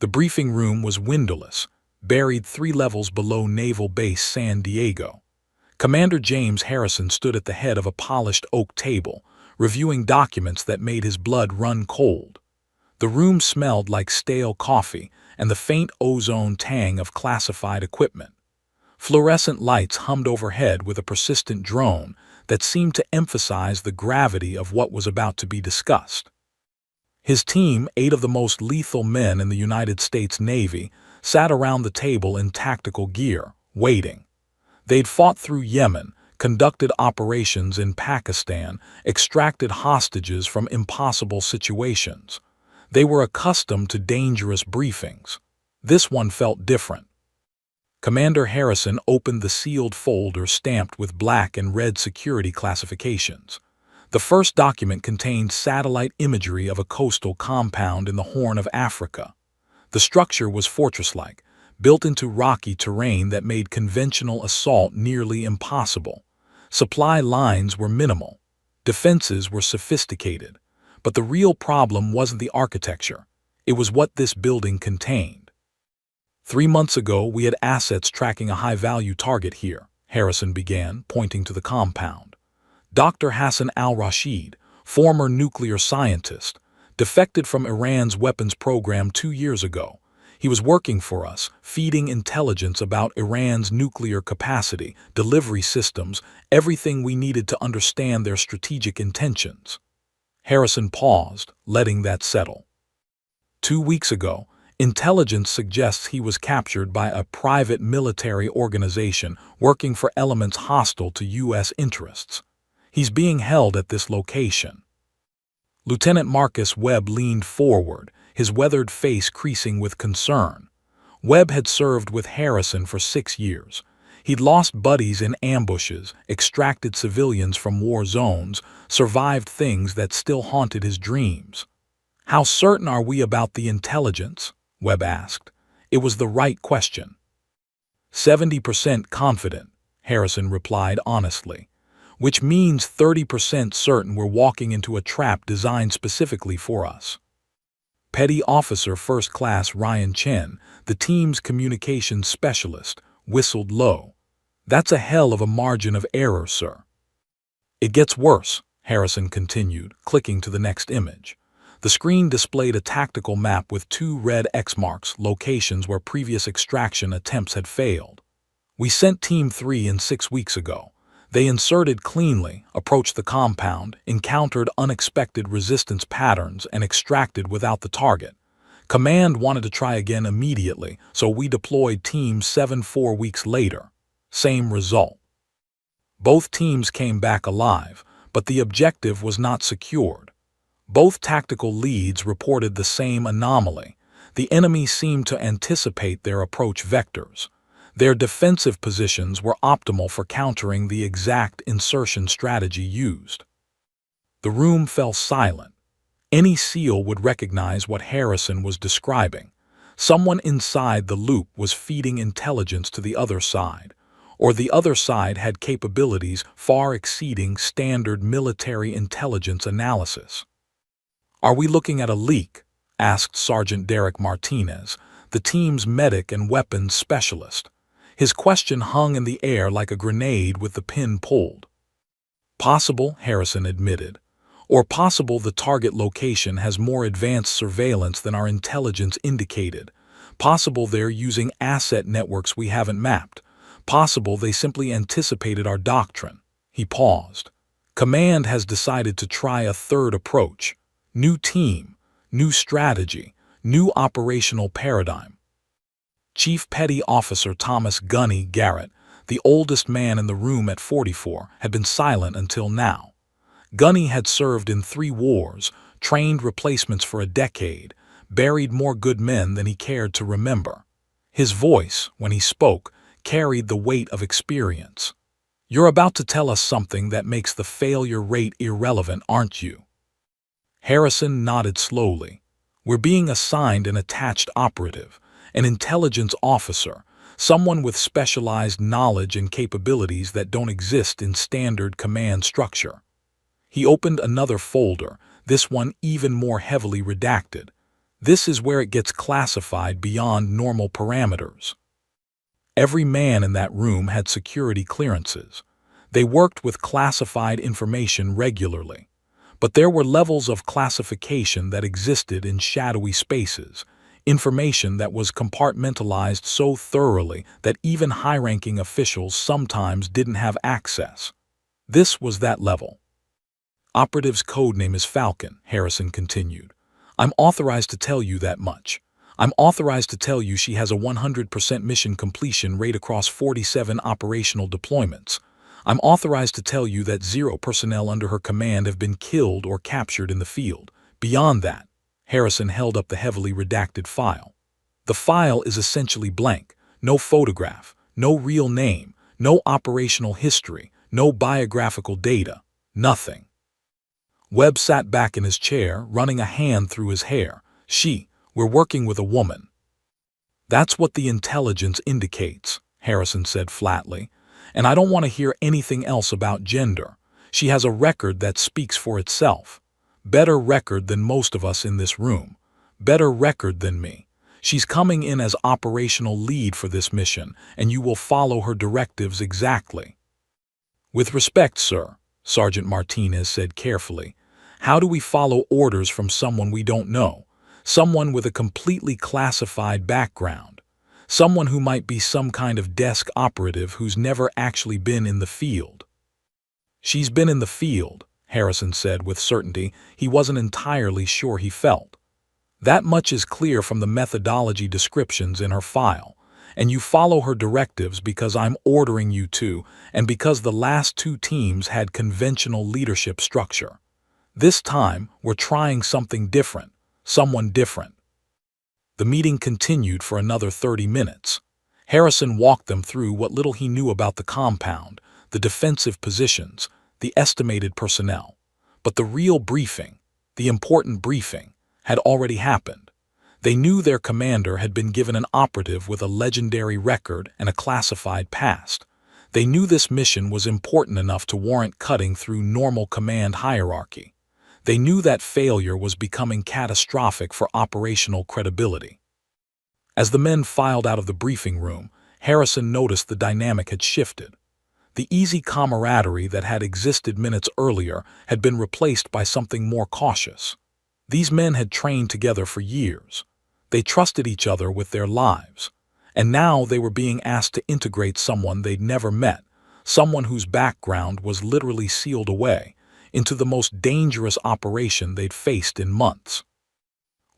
The briefing room was windowless, buried 3 levels below Naval Base San Diego. Commander James Harrison stood at the head of a polished oak table, reviewing documents that made his blood run cold. The room smelled like stale coffee and the faint ozone tang of classified equipment. Fluorescent lights hummed overhead with a persistent drone that seemed to emphasize the gravity of what was about to be discussed. His team, 8 of the most lethal men in the United States Navy, sat around the table in tactical gear, waiting. They'd fought through Yemen, conducted operations in Pakistan, extracted hostages from impossible situations. They were accustomed to dangerous briefings. This one felt different. Commander Harrison opened the sealed folder stamped with black and red security classifications. The first document contained satellite imagery of a coastal compound in the Horn of Africa. The structure was fortress-like, built into rocky terrain that made conventional assault nearly impossible. Supply lines were minimal. Defenses were sophisticated. But the real problem wasn't the architecture. It was what this building contained. 3 months ago, we had assets tracking a high-value target here, Harrison began, pointing to the compound. Dr. Hassan al-Rashid, former nuclear scientist, defected from Iran's weapons program 2 years ago. He was working for us, feeding intelligence about Iran's nuclear capacity, delivery systems, everything we needed to understand their strategic intentions. Harrison paused, letting that settle. 2 weeks ago, intelligence suggests he was captured by a private military organization working for elements hostile to U.S. interests. He's being held at this location. Lieutenant Marcus Webb leaned forward, his weathered face creasing with concern. Webb had served with Harrison for 6 years. He'd lost buddies in ambushes, extracted civilians from war zones, survived things that still haunted his dreams. "How certain are we about the intelligence?" Webb asked. It was the right question. 70% confident, Harrison replied honestly, which means 30% certain we're walking into a trap designed specifically for us. Petty Officer First Class Ryan Chen, the team's communications specialist, whistled low. "That's a hell of a margin of error, sir." "It gets worse," Harrison continued, clicking to the next image. The screen displayed a tactical map with 2 red X marks, locations where previous extraction attempts had failed. "We sent Team 3 in 6 weeks ago. They inserted cleanly, approached the compound, encountered unexpected resistance patterns, and extracted without the target. Command wanted to try again immediately, so we deployed Team 7 4 weeks later. Same result. Both teams came back alive, but the objective was not secured. Both tactical leads reported the same anomaly. The enemy seemed to anticipate their approach vectors. Their defensive positions were optimal for countering the exact insertion strategy used." The room fell silent. Any SEAL would recognize what Harrison was describing. Someone inside the loop was feeding intelligence to the other side, or the other side had capabilities far exceeding standard military intelligence analysis. "Are we looking at a leak?" asked Sergeant Derek Martinez, the team's medic and weapons specialist. His question hung in the air like a grenade with the pin pulled. "Possible," Harrison admitted. "Or possible the target location has more advanced surveillance than our intelligence indicated. Possible they're using asset networks we haven't mapped. Possible they simply anticipated our doctrine." He paused. "Command has decided to try a third approach. New team, new strategy, new operational paradigm." Chief Petty Officer Thomas "Gunny" Garrett, the oldest man in the room at 44, had been silent until now. Gunny had served in 3 wars, trained replacements for a decade, buried more good men than he cared to remember. His voice, when he spoke, carried the weight of experience. "You're about to tell us something that makes the failure rate irrelevant, aren't you?" Harrison nodded slowly. "We're being assigned an attached operative, an intelligence officer, someone with specialized knowledge and capabilities that don't exist in standard command structure." He opened another folder, this one even more heavily redacted. This is where it gets classified beyond normal parameters. Every man in that room had security clearances. They worked with classified information regularly. But there were levels of classification that existed in shadowy spaces, information that was compartmentalized so thoroughly that even high-ranking officials sometimes didn't have access. This was that level. Operative's codename is Falcon, Harrison continued. I'm authorized to tell you that much. I'm authorized to tell you she has a 100% mission completion rate across 47 operational deployments. I'm authorized to tell you that 0 personnel under her command have been killed or captured in the field. Beyond that, Harrison held up the heavily redacted file. The file is essentially blank. No photograph, no real name, no operational history, no biographical data, nothing. Webb sat back in his chair, running a hand through his hair. We're working with a woman. That's what the intelligence indicates, Harrison said flatly. And I don't want to hear anything else about gender. She has a record that speaks for itself. Better record than most of us in this room. Better record than me. She's coming in as operational lead for this mission, and you will follow her directives exactly. With respect, sir, Sergeant Martinez said carefully, how do we follow orders from someone we don't know? Someone with a completely classified background. Someone who might be some kind of desk operative who's never actually been in the field. She's been in the field, Harrison said with certainty he wasn't entirely sure he felt. That much is clear from the methodology descriptions in her file, and you follow her directives because I'm ordering you to, and because the last 2 teams had conventional leadership structure. This time, we're trying something different, someone different. The meeting continued for another 30 minutes. Harrison walked them through what little he knew about the compound, the defensive positions, the estimated personnel. But the real briefing, the important briefing, had already happened. They knew their commander had been given an operative with a legendary record and a classified past. They knew this mission was important enough to warrant cutting through normal command hierarchy. They knew that failure was becoming catastrophic for operational credibility. As the men filed out of the briefing room, Harrison noticed the dynamic had shifted. The easy camaraderie that had existed minutes earlier had been replaced by something more cautious. These men had trained together for years. They trusted each other with their lives. And now they were being asked to integrate someone they'd never met, someone whose background was literally sealed away, into the most dangerous operation they'd faced in months.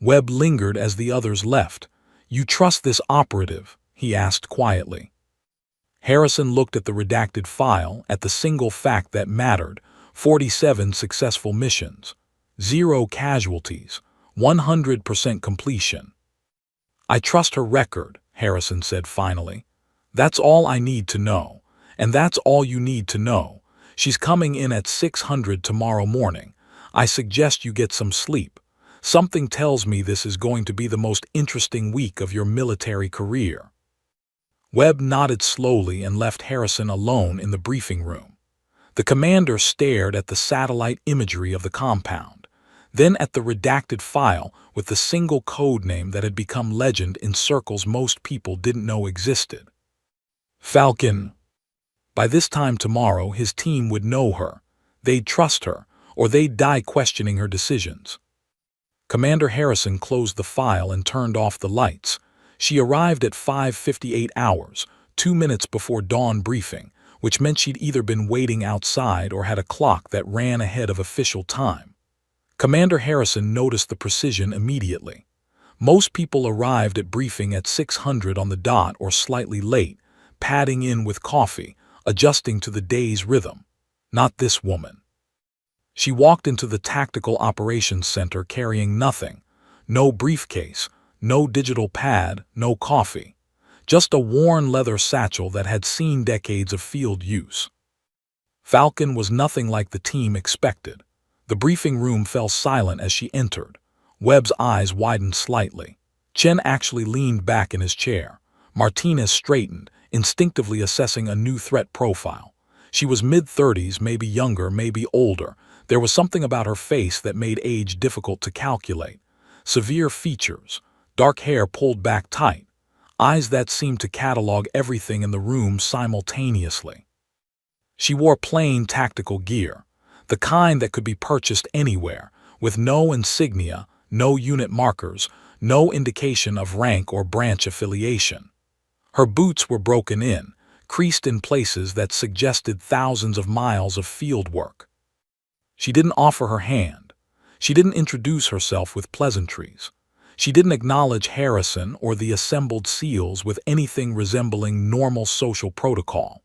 Webb lingered as the others left. You trust this operative? He asked quietly. Harrison looked at the redacted file, at the single fact that mattered: 47 successful missions, 0 casualties, 100% completion. I trust her record, Harrison said finally. That's all I need to know, and that's all you need to know. She's coming in at 600 tomorrow morning. I suggest you get some sleep. Something tells me this is going to be the most interesting week of your military career. Webb nodded slowly and left Harrison alone in the briefing room. The commander stared at the satellite imagery of the compound, then at the redacted file with the single code name that had become legend in circles most people didn't know existed. Falcon. By this time tomorrow, his team would know her. They'd trust her, or they'd die questioning her decisions. Commander Harrison closed the file and turned off the lights. She arrived at 5:58 hours, 2 minutes before dawn briefing, which meant she'd either been waiting outside or had a clock that ran ahead of official time. Commander Harrison noticed the precision immediately. Most people arrived at briefing at 600 on the dot or slightly late, padding in with coffee, adjusting to the day's rhythm. Not this woman. She walked into the Tactical Operations Center carrying nothing. No briefcase, no digital pad, no coffee. Just a worn leather satchel that had seen decades of field use. Falcon was nothing like the team expected. The briefing room fell silent as she entered. Webb's eyes widened slightly. Chen actually leaned back in his chair. Martinez straightened, instinctively assessing a new threat profile. She was mid-30s, maybe younger, maybe older. There was something about her face that made age difficult to calculate. severe features, dark hair pulled back tight, eyes that seemed to catalog everything in the room simultaneously. She wore plain tactical gear, the kind that could be purchased anywhere, with no insignia, no unit markers, no indication of rank or branch affiliation. Her boots were broken in, creased in places that suggested thousands of miles of field work. She didn't offer her hand. She didn't introduce herself with pleasantries. She didn't acknowledge Harrison or the assembled SEALs with anything resembling normal social protocol.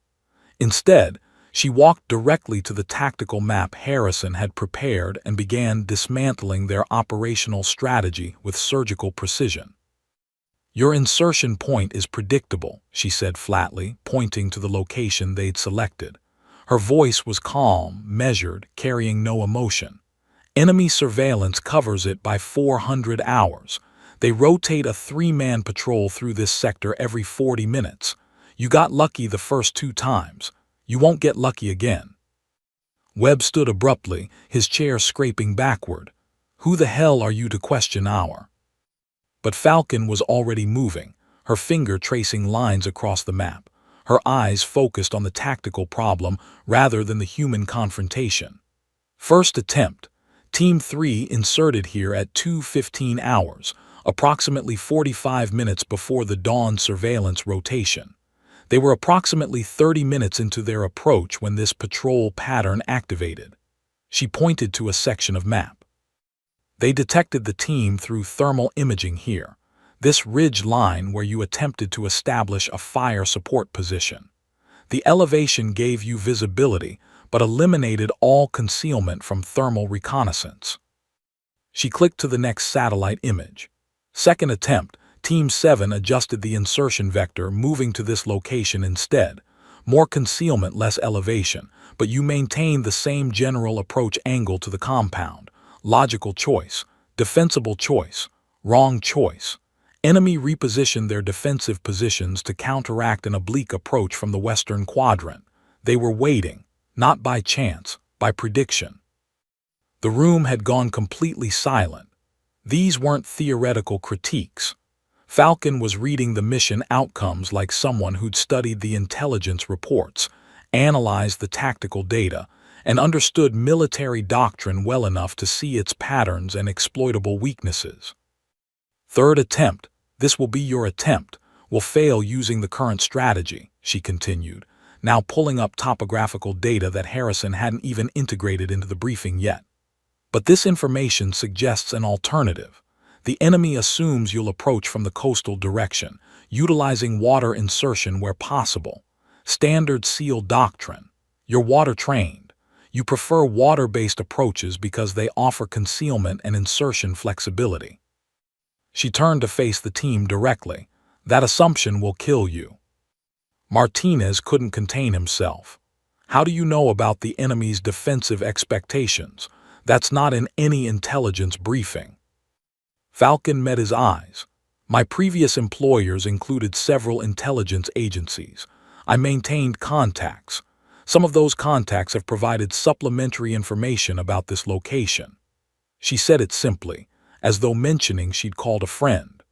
Instead, she walked directly to the tactical map Harrison had prepared and began dismantling their operational strategy with surgical precision. "Your insertion point is predictable," she said flatly, pointing to the location they'd selected. Her voice was calm, measured, carrying no emotion. "Enemy surveillance covers it by 400 hours. They rotate a 3-man patrol through this sector every 40 minutes. You got lucky the first 2 times. You won't get lucky again." Webb stood abruptly, his chair scraping backward. "Who the hell are you to question our—" But Falcon was already moving, her finger tracing lines across the map, her eyes focused on the tactical problem rather than the human confrontation. "First attempt. Team 3 inserted here at 2:15 hours, approximately 45 minutes before the dawn surveillance rotation. They were approximately 30 minutes into their approach when this patrol pattern activated." She pointed to a section of map. "They detected the team through thermal imaging here, this ridge line where you attempted to establish a fire support position. The elevation gave you visibility, but eliminated all concealment from thermal reconnaissance." She clicked to the next satellite image. "Second attempt. Team 7 adjusted the insertion vector, moving to this location instead. More concealment, less elevation, but you maintained the same general approach angle to the compound. Logical choice. Defensible choice. Wrong choice. Enemy repositioned their defensive positions to counteract an oblique approach from the western quadrant. They were waiting, not by chance, by prediction." The room had gone completely silent. These weren't theoretical critiques. Falcon was reading the mission outcomes like someone who'd studied the intelligence reports, analyzed the tactical data, and understood military doctrine well enough to see its patterns and exploitable weaknesses. "Third attempt. This will be your attempt. Will fail using the current strategy," she continued, now pulling up topographical data that Harrison hadn't even integrated into the briefing yet. "But this information suggests an alternative. The enemy assumes you'll approach from the coastal direction, utilizing water insertion where possible. Standard SEAL doctrine. You're water-trained. You prefer water-based approaches because they offer concealment and insertion flexibility." She turned to face the team directly. "That assumption will kill you." Martinez couldn't contain himself. "How do you know about the enemy's defensive expectations? That's not in any intelligence briefing." Falcon met his eyes. "My previous employers included several intelligence agencies. I maintained contacts. Some of those contacts have provided supplementary information about this location." She said it simply, as though mentioning she'd called a friend.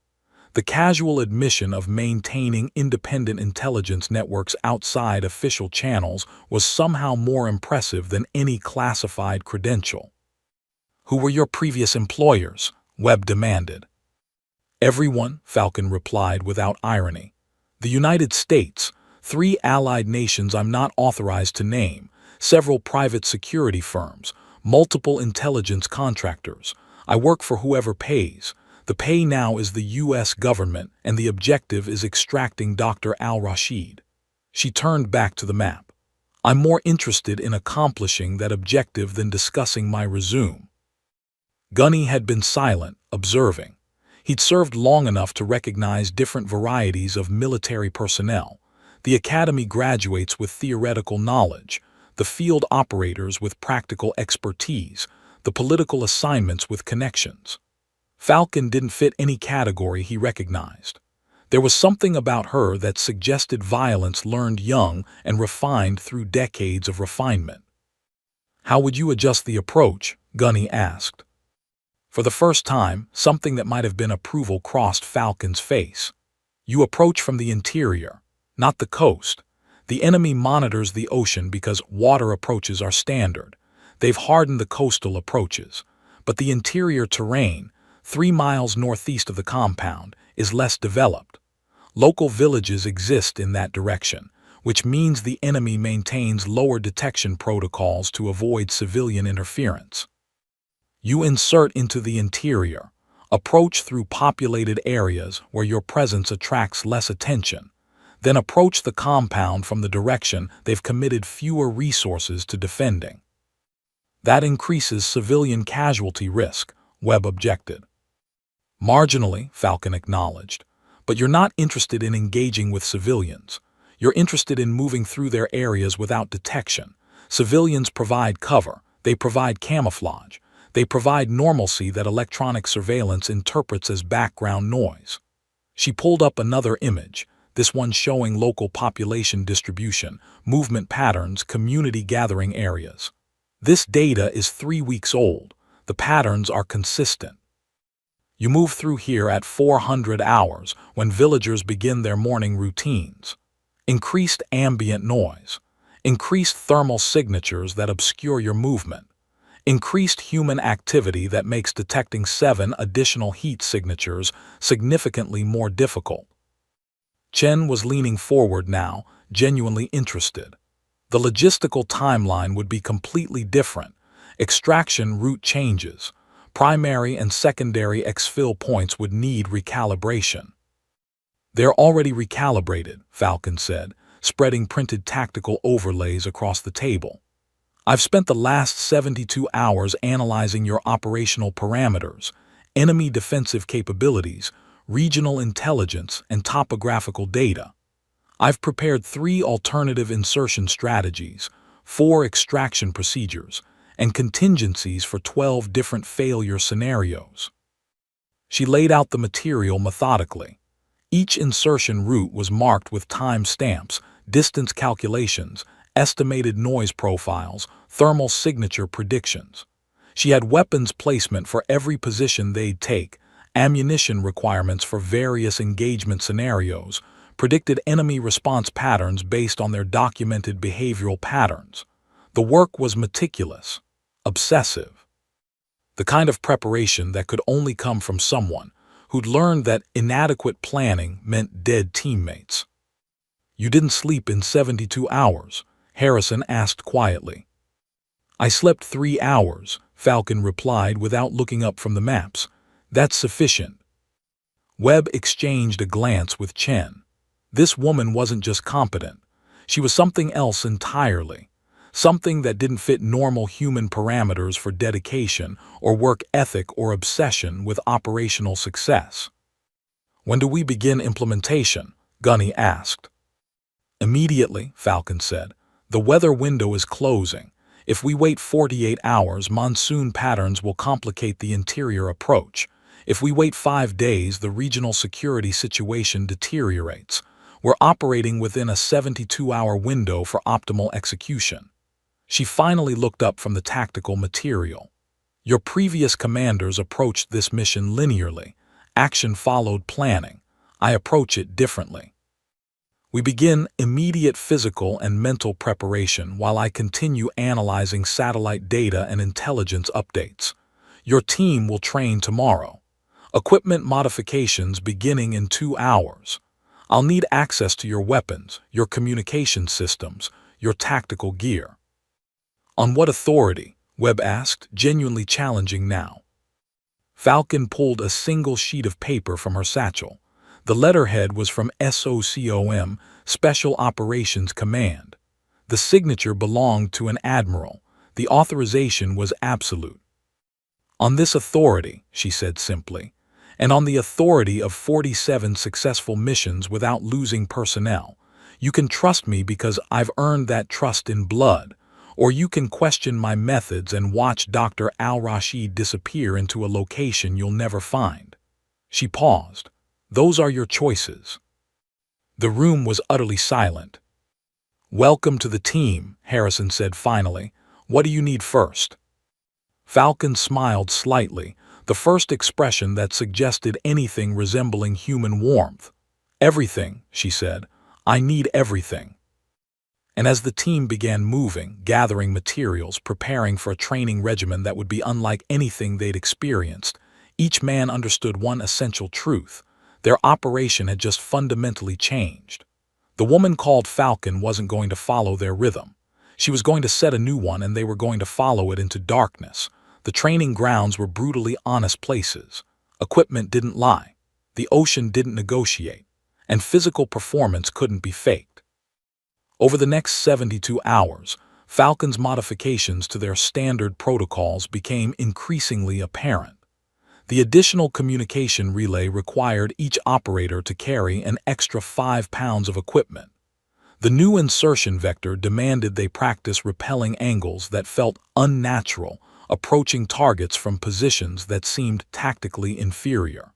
The casual admission of maintaining independent intelligence networks outside official channels was somehow more impressive than any classified credential. "Who were your previous employers?" Webb demanded. "Everyone," Falcon replied without irony. "The United States, 3 allied nations I'm not authorized to name, several private security firms, multiple intelligence contractors. I work for whoever pays. The pay now is the U.S. government, and the objective is extracting Dr. al-Rashid." She turned back to the map. "I'm more interested in accomplishing that objective than discussing my resume." Gunny had been silent, observing. He'd served long enough to recognize different varieties of military personnel. The academy graduates with theoretical knowledge, the field operators with practical expertise, the political assignments with connections. Falcon didn't fit any category he recognized. There was something about her that suggested violence learned young and refined through decades of refinement. "How would you adjust the approach?" Gunny asked. For the first time, something that might have been approval crossed Falcon's face. You approach from the interior, not the coast. The enemy monitors the ocean because water approaches are standard. They've hardened the coastal approaches. But the interior terrain, 3 miles northeast of the compound, is less developed. Local villages exist in that direction, which means the enemy maintains lower detection protocols to avoid civilian interference. You insert into the interior, approach through populated areas where your presence attracts less attention, then approach the compound from the direction they've committed fewer resources to defending. That increases civilian casualty risk, Webb objected. Marginally, Falcon acknowledged, but you're not interested in engaging with civilians. You're interested in moving through their areas without detection. Civilians provide cover, they provide camouflage, they provide normalcy that electronic surveillance interprets as background noise. She pulled up another image, this one showing local population distribution, movement patterns, community gathering areas. This data is 3 weeks old. The patterns are consistent. You move through here at 400 hours when villagers begin their morning routines. Increased ambient noise. Increased thermal signatures that obscure your movement. Increased human activity that makes detecting 7 additional heat signatures significantly more difficult. Chen was leaning forward now, genuinely interested. The logistical timeline would be completely different. Extraction route changes. Primary and secondary exfil points would need recalibration. They're already recalibrated, Falcon said, spreading printed tactical overlays across the table. I've spent the last 72 hours analyzing your operational parameters, enemy defensive capabilities, regional intelligence, and topographical data. I've prepared 3 alternative insertion strategies, 4 extraction procedures, and contingencies for 12 different failure scenarios. She laid out the material methodically. Each insertion route was marked with time stamps, distance calculations, estimated noise profiles, thermal signature predictions. She had weapons placement for every position they'd take, ammunition requirements for various engagement scenarios, predicted enemy response patterns based on their documented behavioral patterns. The work was meticulous, obsessive. The kind of preparation that could only come from someone who'd learned that inadequate planning meant dead teammates. You didn't sleep in 72 hours, Harrison asked quietly. I slept 3 hours, Falcon replied without looking up from the maps. That's sufficient. Webb exchanged a glance with Chen. This woman wasn't just competent. She was something else entirely. Something that didn't fit normal human parameters for dedication or work ethic or obsession with operational success. When do we begin implementation? Gunny asked. Immediately, Falcon said. The weather window is closing. If we wait 48 hours, monsoon patterns will complicate the interior approach. If we wait 5 days, the regional security situation deteriorates. We're operating within a 72-hour window for optimal execution. She finally looked up from the tactical material. Your previous commanders approached this mission linearly. Action followed planning. I approach it differently. We begin immediate physical and mental preparation while I continue analyzing satellite data and intelligence updates. Your team will train tomorrow. Equipment modifications beginning in 2 hours. I'll need access to your weapons, your communication systems, your tactical gear. On what authority? Webb asked, genuinely challenging now. Falcon pulled a single sheet of paper from her satchel. The letterhead was from SOCOM, Special Operations Command. The signature belonged to an admiral. The authorization was absolute. On this authority, she said simply, and on the authority of 47 successful missions without losing personnel, you can trust me because I've earned that trust in blood, or you can question my methods and watch Dr. Al-Rashid disappear into a location you'll never find. She paused. Those are your choices. The room was utterly silent. Welcome to the team, Harrison said finally. What do you need first? Falcon smiled slightly, the first expression that suggested anything resembling human warmth. "Everything," she said. "I need everything." And as the team began moving, gathering materials, preparing for a training regimen that would be unlike anything they'd experienced, each man understood one essential truth: their operation had just fundamentally changed. The woman called Falcon wasn't going to follow their rhythm. She was going to set a new one, and they were going to follow it into darkness. The training grounds were brutally honest places. Equipment didn't lie. The ocean didn't negotiate. And physical performance couldn't be faked. Over the next 72 hours, Falcon's modifications to their standard protocols became increasingly apparent. The additional communication relay required each operator to carry an extra 5 pounds of equipment. The new insertion vector demanded they practice repelling angles that felt unnatural, approaching targets from positions that seemed tactically inferior.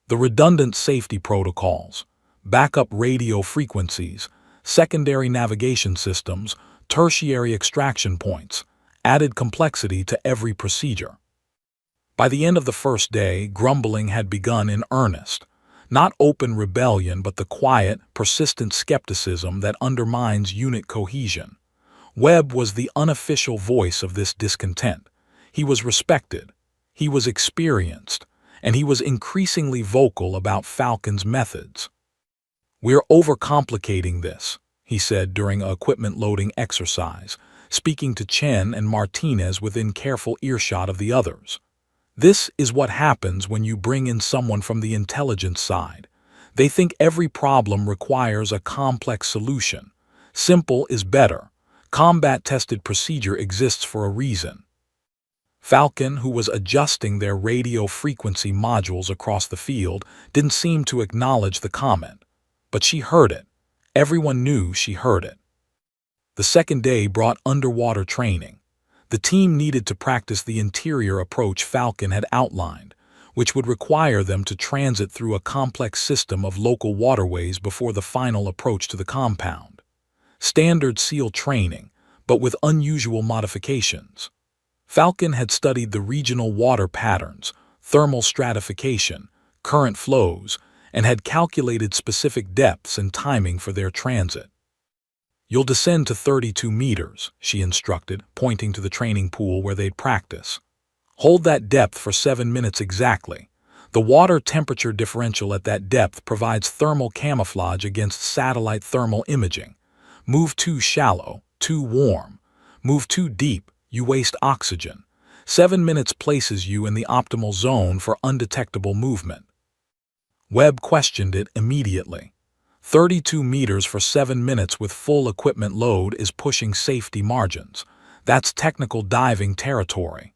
The redundant safety protocols, backup radio frequencies, secondary navigation systems, tertiary extraction points, added complexity to every procedure. By the end of the first day, grumbling had begun in earnest. Not open rebellion, but the quiet, persistent skepticism that undermines unit cohesion. Webb was the unofficial voice of this discontent. He was respected, he was experienced, and he was increasingly vocal about Falcon's methods. "We're overcomplicating this," he said during a equipment loading exercise, speaking to Chen and Martinez within careful earshot of the others. "This is what happens when you bring in someone from the intelligence side. They think every problem requires a complex solution. Simple is better. Combat-tested procedure exists for a reason." Falcon, who was adjusting their radio frequency modules across the field, didn't seem to acknowledge the comment. But she heard it. Everyone knew she heard it. The second day brought underwater training. The team needed to practice the interior approach Falcon had outlined, which would require them to transit through a complex system of local waterways before the final approach to the compound. Standard SEAL training, but with unusual modifications. Falcon had studied the regional water patterns, thermal stratification, current flows, and had calculated specific depths and timing for their transit. "You'll descend to 32 meters, she instructed, pointing to the training pool where they'd practice. "Hold that depth for 7 minutes exactly. The water temperature differential at that depth provides thermal camouflage against satellite thermal imaging. Move too shallow, too warm. Move too deep, you waste oxygen. 7 minutes places you in the optimal zone for undetectable movement." Webb questioned it immediately. 32 meters for 7 minutes with full equipment load is pushing safety margins. That's technical diving territory.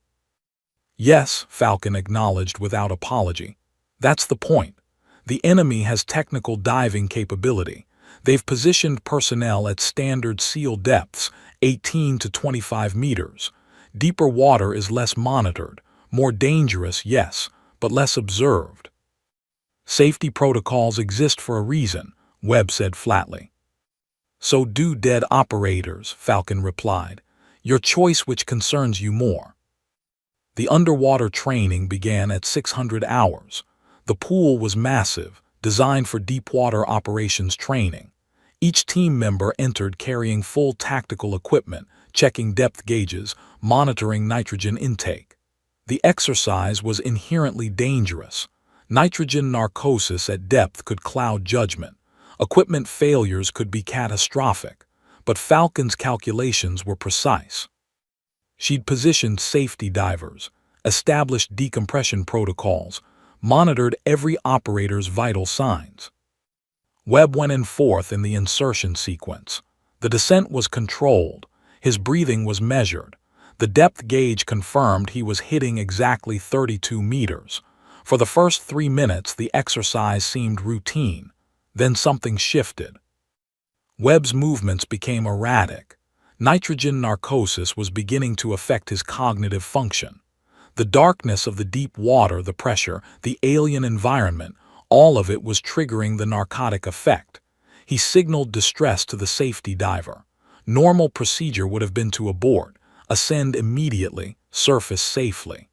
"Yes," Falcon acknowledged without apology. "That's the point. The enemy has technical diving capability. They've positioned personnel at standard SEAL depths, 18 to 25 meters. Deeper water is less monitored, more dangerous, yes, but less observed." "Safety protocols exist for a reason," Webb said flatly. "So do dead operators," Falcon replied. "Your choice which concerns you more." The underwater training began at 600 hours. The pool was massive, designed for deep-water operations training. Each team member entered carrying full tactical equipment, checking depth gauges, monitoring nitrogen intake. The exercise was inherently dangerous. Nitrogen narcosis at depth could cloud judgment. Equipment failures could be catastrophic. But Falcon's calculations were precise. She'd positioned safety divers, established decompression protocols, monitored every operator's vital signs. Webb went in fourth in the insertion sequence. The descent was controlled. His breathing was measured. The depth gauge confirmed he was hitting exactly 32 meters. For the first 3 minutes, the exercise seemed routine. Then something shifted. Webb's movements became erratic. Nitrogen narcosis was beginning to affect his cognitive function. The darkness of the deep water, the pressure, the alien environment, all of it was triggering the narcotic effect. He signaled distress to the safety diver. Normal procedure would have been to abort, ascend immediately, surface safely.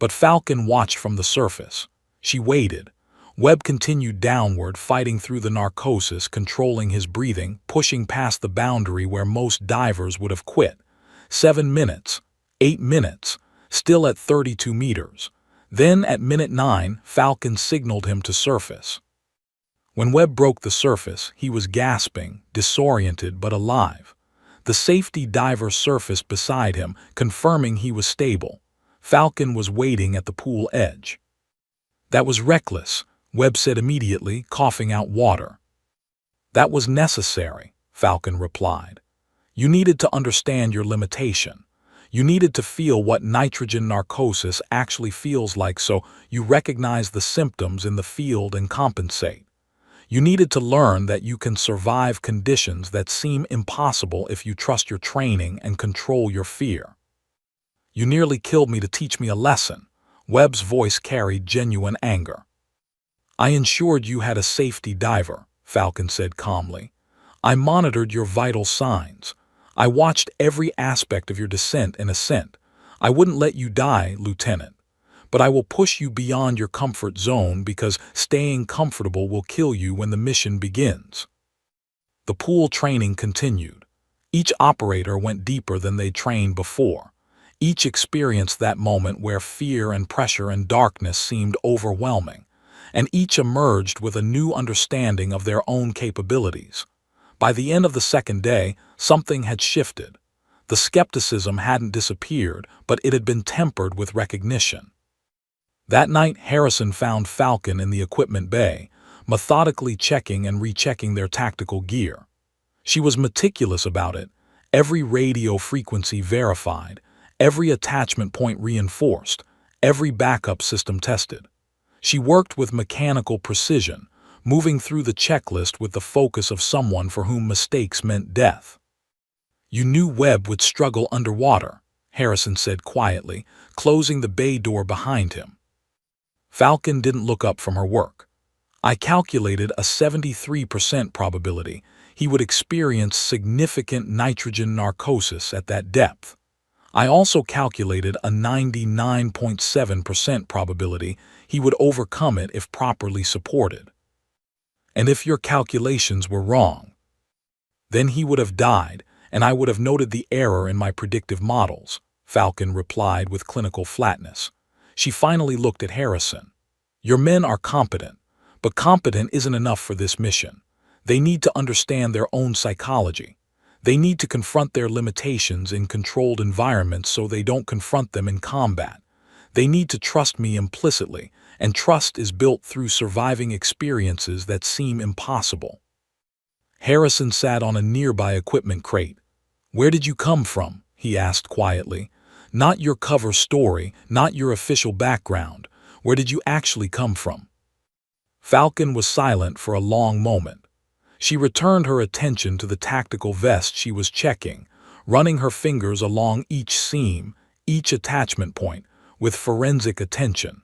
But Falcon watched from the surface. She waited. Webb continued downward, fighting through the narcosis, controlling his breathing, pushing past the boundary where most divers would have quit. 7 minutes, 8 minutes, still at 32 meters. Then, at minute 9, Falcon signaled him to surface. When Webb broke the surface, he was gasping, disoriented but alive. The safety diver surfaced beside him, confirming he was stable. Falcon was waiting at the pool edge. "That was reckless," Webb said immediately, coughing out water. "That was necessary," Falcon replied. "You needed to understand your limitation. You needed to feel what nitrogen narcosis actually feels like so you recognize the symptoms in the field and compensate. You needed to learn that you can survive conditions that seem impossible if you trust your training and control your fear. You nearly killed me to teach me a lesson." Webb's voice carried genuine anger. "I ensured you had a safety diver," Falcon said calmly. "I monitored your vital signs. I watched every aspect of your descent and ascent. I wouldn't let you die, Lieutenant. But I will push you beyond your comfort zone because staying comfortable will kill you when the mission begins." The pool training continued. Each operator went deeper than they trained before. Each experienced that moment where fear and pressure and darkness seemed overwhelming, and each emerged with a new understanding of their own capabilities. By the end of the second day, something had shifted. The skepticism hadn't disappeared, but it had been tempered with recognition. That night, Harrison found Falcon in the equipment bay, methodically checking and rechecking their tactical gear. She was meticulous about it, every radio frequency verified, every attachment point reinforced, every backup system tested. She worked with mechanical precision, moving through the checklist with the focus of someone for whom mistakes meant death. "You knew Webb would struggle underwater," Harrison said quietly, closing the bay door behind him. Falcon didn't look up from her work. "I calculated a 73% probability he would experience significant nitrogen narcosis at that depth. I also calculated a 99.7% probability he would overcome it if properly supported. And if your calculations were wrong, then he would have died, and I would have noted the error in my predictive models," Falcon replied with clinical flatness. She finally looked at Harrison. "Your men are competent, but competent isn't enough for this mission. They need to understand their own psychology. They need to confront their limitations in controlled environments so they don't confront them in combat. They need to trust me implicitly, and trust is built through surviving experiences that seem impossible." Harrison sat on a nearby equipment crate. "Where did you come from?" he asked quietly. "Not your cover story, not your official background. Where did you actually come from?" Falcon was silent for a long moment. She returned her attention to the tactical vest she was checking, running her fingers along each seam, each attachment point, with forensic attention.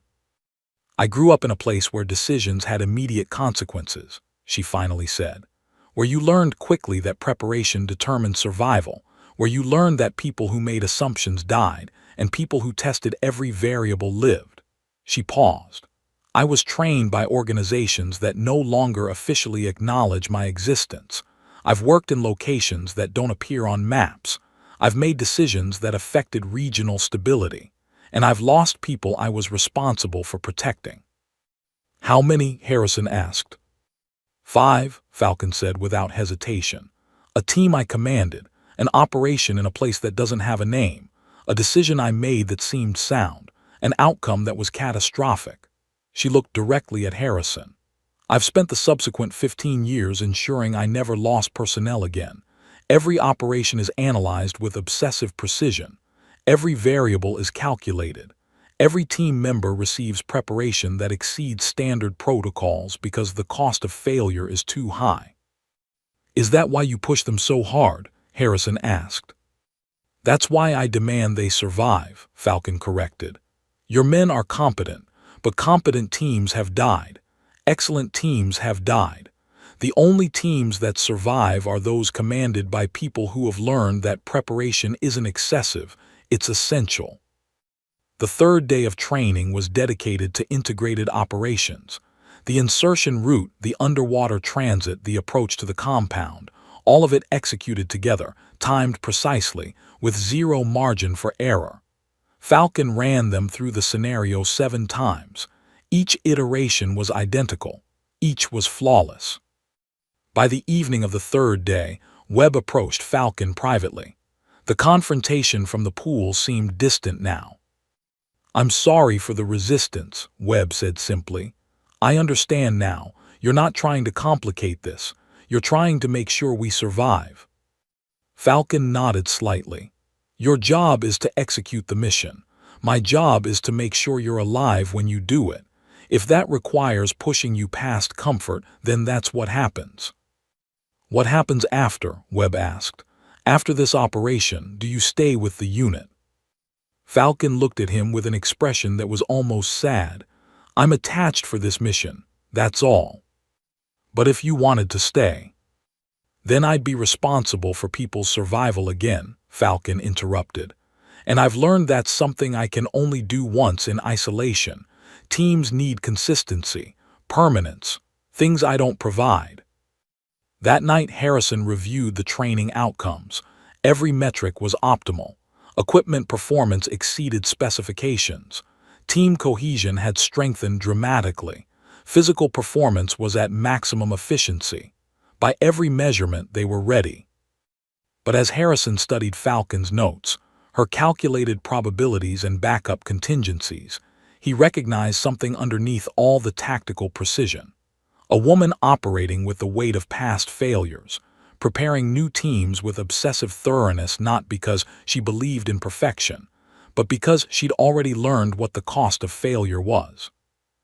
"I grew up in a place where decisions had immediate consequences," she finally said. "Where you learned quickly that preparation determined survival, where you learned that people who made assumptions died, and people who tested every variable lived." She paused. "I was trained by organizations that no longer officially acknowledge my existence. I've worked in locations that don't appear on maps. I've made decisions that affected regional stability. And I've lost people I was responsible for protecting." "How many?" Harrison asked. "5, Falcon said without hesitation. "A team I commanded, an operation in a place that doesn't have a name, a decision I made that seemed sound, an outcome that was catastrophic." She looked directly at Harrison. "I've spent the subsequent 15 years ensuring I never lost personnel again. Every operation is analyzed with obsessive precision. Every variable is calculated. Every team member receives preparation that exceeds standard protocols because the cost of failure is too high." "Is that why you push them so hard?" Harrison asked. "That's why I demand they survive," Falcon corrected. "Your men are competent, but competent teams have died. Excellent teams have died. The only teams that survive are those commanded by people who have learned that preparation isn't excessive, it's essential." The third day of training was dedicated to integrated operations. The insertion route, the underwater transit, the approach to the compound, all of it executed together, timed precisely, with zero margin for error. Falcon ran them through the scenario 7 times. Each iteration was identical. Each was flawless. By the evening of the third day, Webb approached Falcon privately. The confrontation from the pool seemed distant now. "I'm sorry for the resistance," Webb said simply. "I understand now. You're not trying to complicate this. You're trying to make sure we survive." Falcon nodded slightly. "Your job is to execute the mission. My job is to make sure you're alive when you do it. If that requires pushing you past comfort, then that's what happens." "What happens after?" Webb asked. "After this operation, do you stay with the unit?" Falcon looked at him with an expression that was almost sad. "I'm attached for this mission, that's all. But if you wanted to stay, then I'd be responsible for people's survival again," Falcon interrupted. "And I've learned that's something I can only do once in isolation. Teams need consistency, permanence, things I don't provide." That night, Harrison reviewed the training outcomes. Every metric was optimal. Equipment performance exceeded specifications. Team cohesion had strengthened dramatically. Physical performance was at maximum efficiency. By every measurement, they were ready. But as Harrison studied Falcon's notes, her calculated probabilities and backup contingencies, he recognized something underneath all the tactical precision. A woman operating with the weight of past failures, preparing new teams with obsessive thoroughness, not because she believed in perfection, but because she'd already learned what the cost of failure was.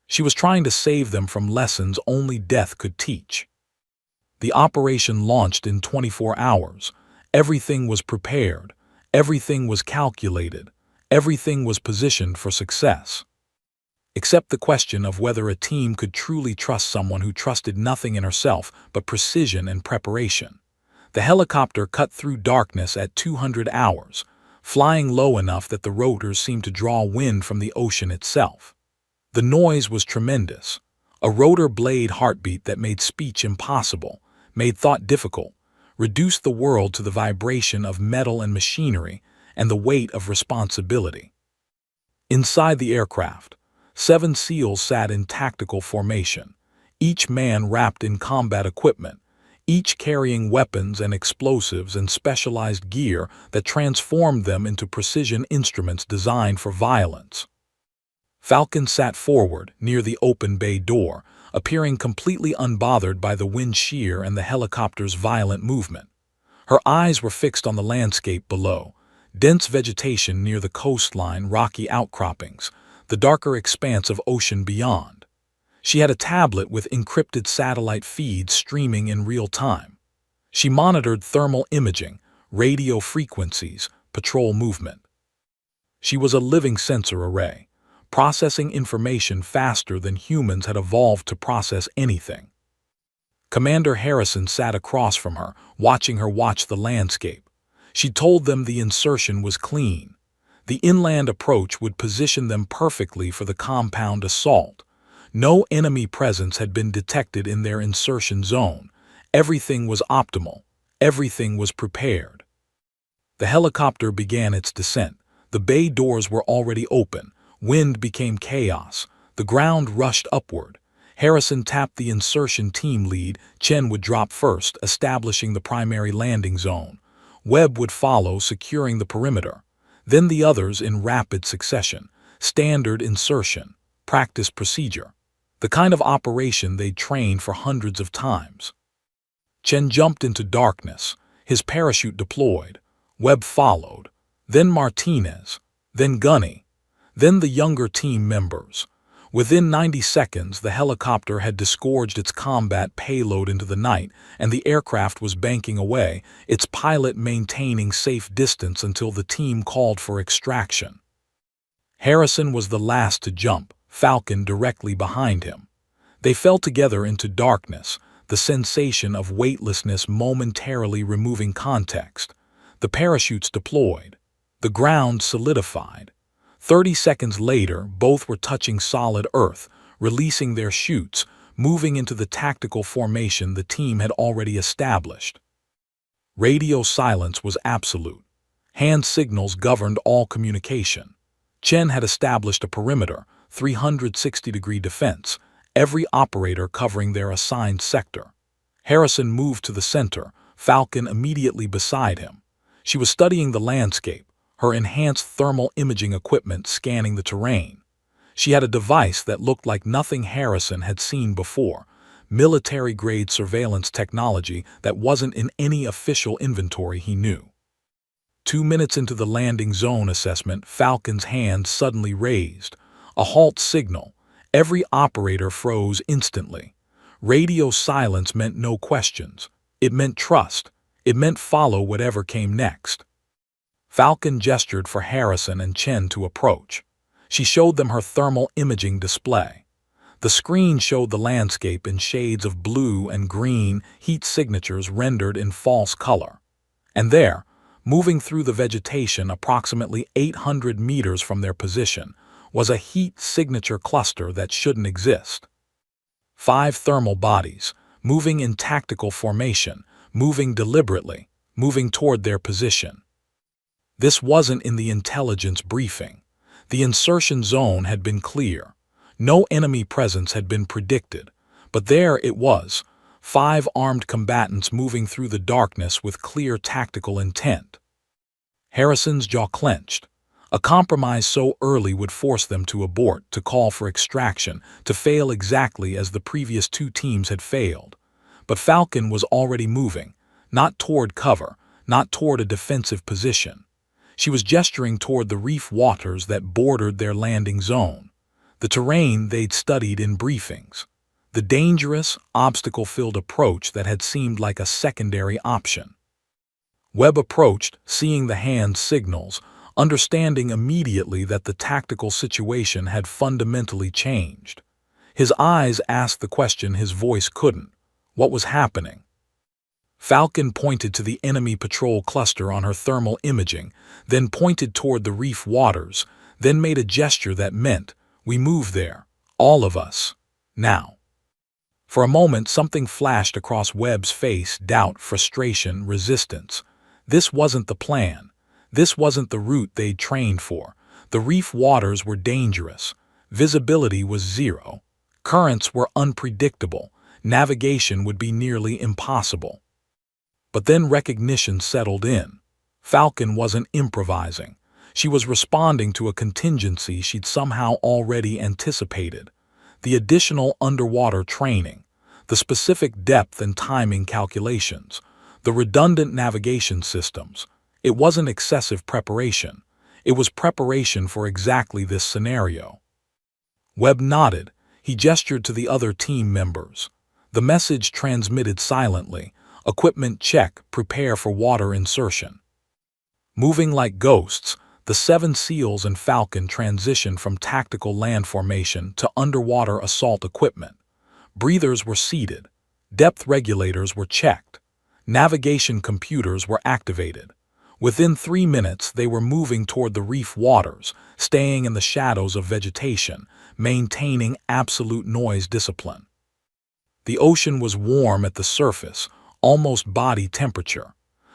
She was trying to save them from lessons only death could teach. The operation launched in 24 hours. Everything was prepared. Everything was calculated. Everything was positioned for success. Except the question of whether a team could truly trust someone who trusted nothing in herself but precision and preparation. The helicopter cut through darkness at 200 hours, flying low enough that the rotors seemed to draw wind from the ocean itself. The noise was tremendous. A rotor blade heartbeat that made speech impossible, made thought difficult, reduced the world to the vibration of metal and machinery and the weight of responsibility. Inside the aircraft, 7 SEALs sat in tactical formation, each man wrapped in combat equipment, each carrying weapons and explosives and specialized gear that transformed them into precision instruments designed for violence. Falcon sat forward, near the open bay door, appearing completely unbothered by the wind shear and the helicopter's violent movement. Her eyes were fixed on the landscape below, dense vegetation near the coastline, rocky outcroppings, the darker expanse of ocean beyond. She had a tablet with encrypted satellite feeds streaming in real time. She monitored thermal imaging, radio frequencies, patrol movement. She was a living sensor array, processing information faster than humans had evolved to process anything. Commander Harrison sat across from her, watching her watch the landscape. She told them the insertion was clean. The inland approach would position them perfectly for the compound assault. No enemy presence had been detected in their insertion zone. Everything was optimal. Everything was prepared. The helicopter began its descent. The bay doors were already open. Wind became chaos. The ground rushed upward. Harrison tapped the insertion team lead. Chen would drop first, establishing the primary landing zone. Webb would follow, securing the perimeter. Then the others in rapid succession. Standard insertion. Practice procedure. The kind of operation they'd trained for hundreds of times. Chen jumped into darkness. His parachute deployed. Webb followed. Then Martinez. Then Gunny. Then the younger team members. Within 90 seconds, the helicopter had disgorged its combat payload into the night, and the aircraft was banking away, its pilot maintaining safe distance until the team called for extraction. Harrison was the last to jump, Falcon directly behind him. They fell together into darkness, the sensation of weightlessness momentarily removing context. The parachutes deployed. The ground solidified. 30 seconds later, both were touching solid earth, releasing their chutes, moving into the tactical formation the team had already established. Radio silence was absolute. Hand signals governed all communication. Chen had established a perimeter, 360-degree defense, every operator covering their assigned sector. Harrison moved to the center, Falcon immediately beside him. She was studying the landscape, her enhanced thermal imaging equipment scanning the terrain. She had a device that looked like nothing Harrison had seen before, military-grade surveillance technology that wasn't in any official inventory he knew. 2 minutes into the landing zone assessment, Falcon's hand suddenly raised. A halt signal. Every operator froze instantly. Radio silence meant no questions. It meant trust. It meant follow whatever came next. Falcon gestured for Harrison and Chen to approach. She showed them her thermal imaging display. The screen showed the landscape in shades of blue and green, heat signatures rendered in false color. And there, moving through the vegetation approximately 800 meters from their position, was a heat signature cluster that shouldn't exist. 5 thermal bodies, moving in tactical formation, moving deliberately, moving toward their position. This wasn't in the intelligence briefing. The insertion zone had been clear. No enemy presence had been predicted. But there it was, 5 armed combatants moving through the darkness with clear tactical intent. Harrison's jaw clenched. A compromise so early would force them to abort, to call for extraction, to fail exactly as the previous 2 teams had failed. But Falcon was already moving, not toward cover, not toward a defensive position. She was gesturing toward the reef waters that bordered their landing zone, the terrain they'd studied in briefings, the dangerous, obstacle-filled approach that had seemed like a secondary option. Webb approached, seeing the hand signals, understanding immediately that the tactical situation had fundamentally changed. His eyes asked the question his voice couldn't. What was happening? Falcon pointed to the enemy patrol cluster on her thermal imaging, then pointed toward the reef waters, then made a gesture that meant, "We move there, all of us, now." For a moment something flashed across Webb's face, doubt, frustration, resistance. This wasn't the plan. This wasn't the route they'd trained for. The reef waters were dangerous. Visibility was zero. Currents were unpredictable. Navigation would be nearly impossible. But then recognition settled in. Falcon wasn't improvising. She was responding to a contingency she'd somehow already anticipated. The additional underwater training, the specific depth and timing calculations, the redundant navigation systems. It wasn't excessive preparation. It was preparation for exactly this scenario. Webb nodded. He gestured to the other team members. The message transmitted silently. Equipment check, prepare for water insertion. Moving like ghosts, the 7 SEALs and Falcon transitioned from tactical land formation to underwater assault equipment. Breathers were seated. Depth regulators were checked. Navigation computers were activated. Within 3 minutes, they were moving toward the reef waters, staying in the shadows of vegetation, maintaining absolute noise discipline. The ocean was warm at the surface, almost body temperature.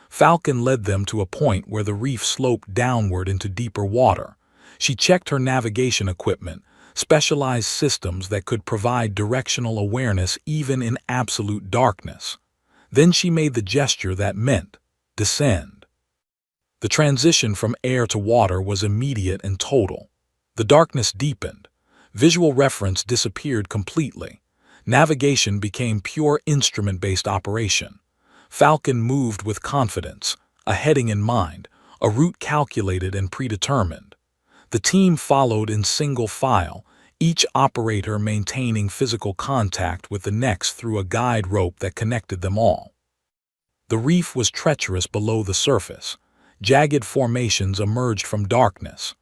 Falcon led them to a point where the reef sloped downward into deeper water. She checked her navigation equipment, specialized systems that could provide directional awareness even in absolute darkness. Then she made the gesture that meant, descend. The transition from air to water was immediate and total. The darkness deepened. Visual reference disappeared completely. Navigation became pure instrument-based operation. Falcon moved with confidence, a heading in mind, a route calculated and predetermined. The team followed in single file, each operator maintaining physical contact with the next through a guide rope that connected them all. The reef was treacherous below the surface. Jagged formations emerged from darkness.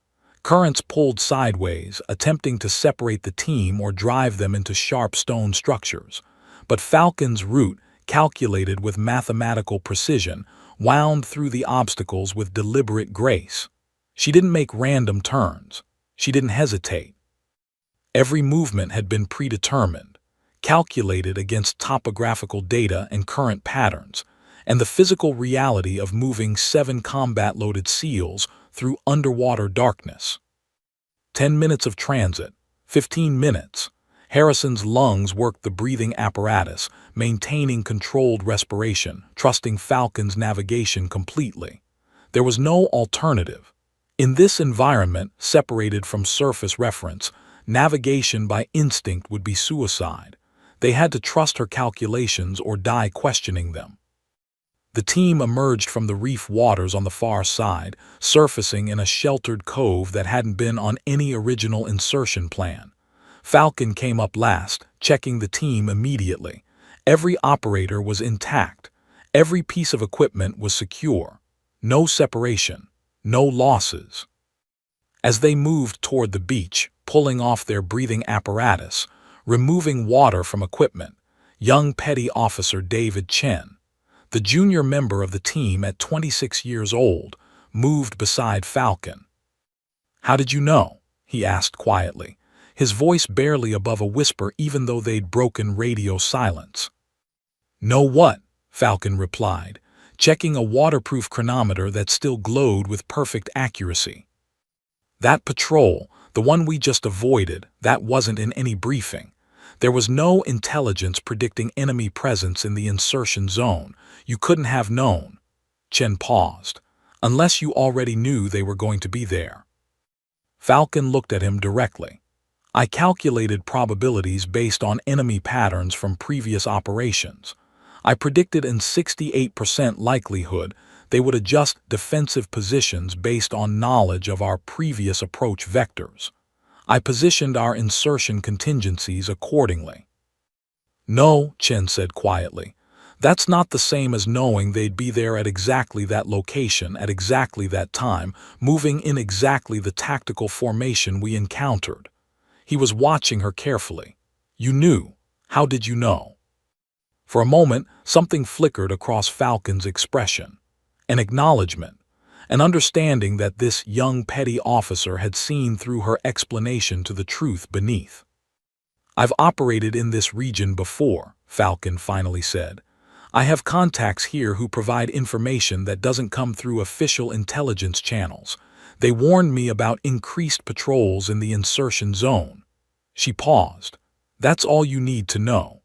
Currents pulled sideways, attempting to separate the team or drive them into sharp stone structures. But Falcon's route, calculated with mathematical precision, wound through the obstacles with deliberate grace. She didn't make random turns. She didn't hesitate. Every movement had been predetermined, calculated against topographical data and current patterns, and the physical reality of moving 7 combat-loaded SEALs through underwater darkness. 10 minutes of transit, 15 minutes. Harrison's lungs worked the breathing apparatus, maintaining controlled respiration, trusting Falcon's navigation completely. There was no alternative. In this environment, separated from surface reference, navigation by instinct would be suicide. They had to trust her calculations or die questioning them. The team emerged from the reef waters on the far side, surfacing in a sheltered cove that hadn't been on any original insertion plan. Falcon came up last, checking the team immediately. Every operator was intact. Every piece of equipment was secure. No separation. No losses. As they moved toward the beach, pulling off their breathing apparatus, removing water from equipment, young Petty Officer David Chen, the junior member of the team at 26 years old, moved beside Falcon. "How did you know?" he asked quietly, his voice barely above a whisper even though they'd broken radio silence. "Know what?" Falcon replied, checking a waterproof chronometer that still glowed with perfect accuracy. "That patrol, the one we just avoided, that wasn't in any briefing. There was no intelligence predicting enemy presence in the insertion zone. You couldn't have known." Chen paused. "Unless you already knew they were going to be there." Falcon looked at him directly. "I calculated probabilities based on enemy patterns from previous operations. I predicted in 68% likelihood they would adjust defensive positions based on knowledge of our previous approach vectors. I positioned our insertion contingencies accordingly." "No," Chen said quietly. "That's not the same as knowing they'd be there at exactly that location at exactly that time, moving in exactly the tactical formation we encountered." He was watching her carefully. "You knew. How did you know?" For a moment, something flickered across Falcon's expression. An acknowledgement, an understanding that this young petty officer had seen through her explanation to the truth beneath. "I've operated in this region before," Falcon finally said. "I have contacts here who provide information that doesn't come through official intelligence channels. They warned me about increased patrols in the insertion zone." She paused. "That's all you need to know."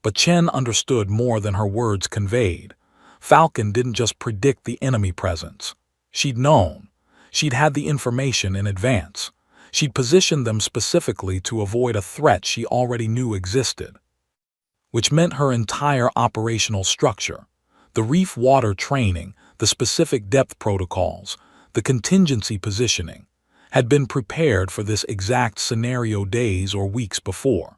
But Chen understood more than her words conveyed. Falcon didn't just predict the enemy presence. She'd known. She'd had the information in advance. She'd positioned them specifically to avoid a threat she already knew existed. Which meant her entire operational structure, the reef water training, the specific depth protocols, the contingency positioning, had been prepared for this exact scenario days or weeks before.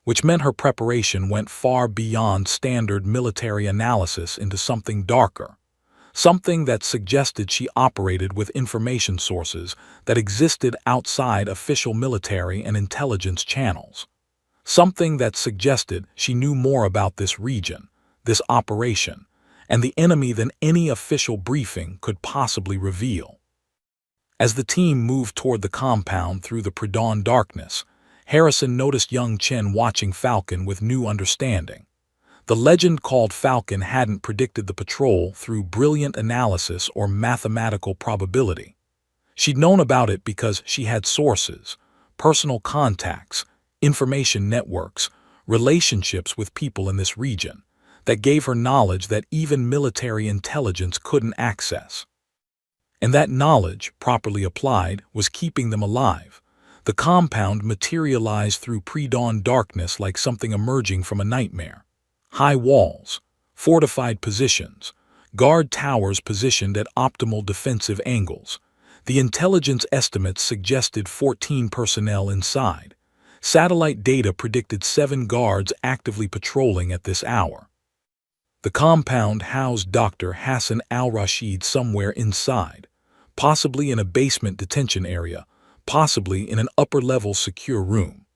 Which meant her preparation went far beyond standard military analysis into something darker, something that suggested she operated with information sources that existed outside official military and intelligence channels, something that suggested she knew more about this region, this operation, and the enemy than any official briefing could possibly reveal. As the team moved toward the compound through the pre-dawn darkness, Harrison noticed young Chen watching Falcon with new understanding. The legend called Falcon hadn't predicted the patrol through brilliant analysis or mathematical probability. She'd known about it because she had sources, personal contacts, information networks, relationships with people in this region, that gave her knowledge that even military intelligence couldn't access. And that knowledge, properly applied, was keeping them alive. The compound materialized through pre-dawn darkness like something emerging from a nightmare. High walls, fortified positions, guard towers positioned at optimal defensive angles. The intelligence estimates suggested 14 personnel inside. Satellite data predicted 7 guards actively patrolling at this hour. The compound housed Dr. Hassan al-Rashid somewhere inside, possibly in a basement detention area, possibly in an upper-level secure room.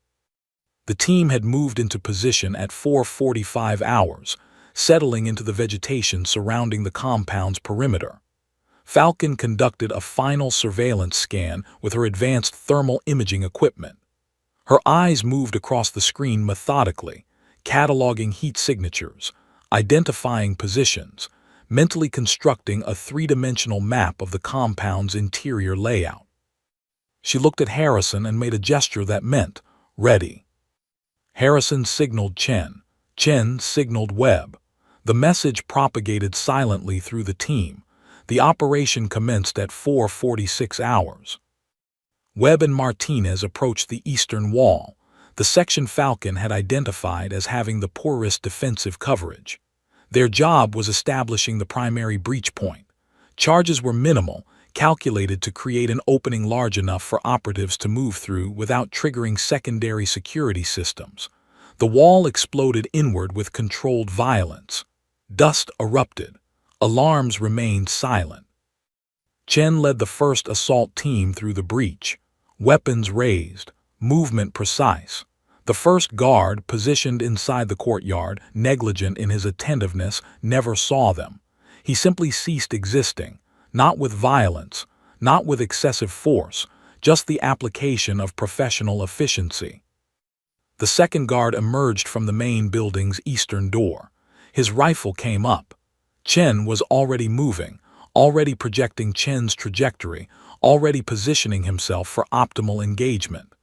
The team had moved into position at 4:45 hours, settling into the vegetation surrounding the compound's perimeter. Falcon conducted a final surveillance scan with her advanced thermal imaging equipment. Her eyes moved across the screen methodically, cataloging heat signatures, identifying positions, mentally constructing a three-dimensional map of the compound's interior layout. She looked at Harrison and made a gesture that meant, "Ready." Harrison signaled Chen. Chen signaled Webb. The message propagated silently through the team. The operation commenced at 4:46 hours. Webb and Martinez approached the eastern wall, the section Falcon had identified as having the poorest defensive coverage. Their job was establishing the primary breach point. Charges were minimal, calculated to create an opening large enough for operatives to move through without triggering secondary security systems. The wall exploded inward with controlled violence. Dust erupted. Alarms remained silent. Chen led the first assault team through the breach. Weapons raised, movement precise. The first guard, positioned inside the courtyard, negligent in his attentiveness, never saw them. He simply ceased existing, not with violence, not with excessive force, just the application of professional efficiency. The second guard emerged from the main building's eastern door. His rifle came up. Chen was already moving, already projecting Chen's trajectory, already positioning himself for optimal engagement.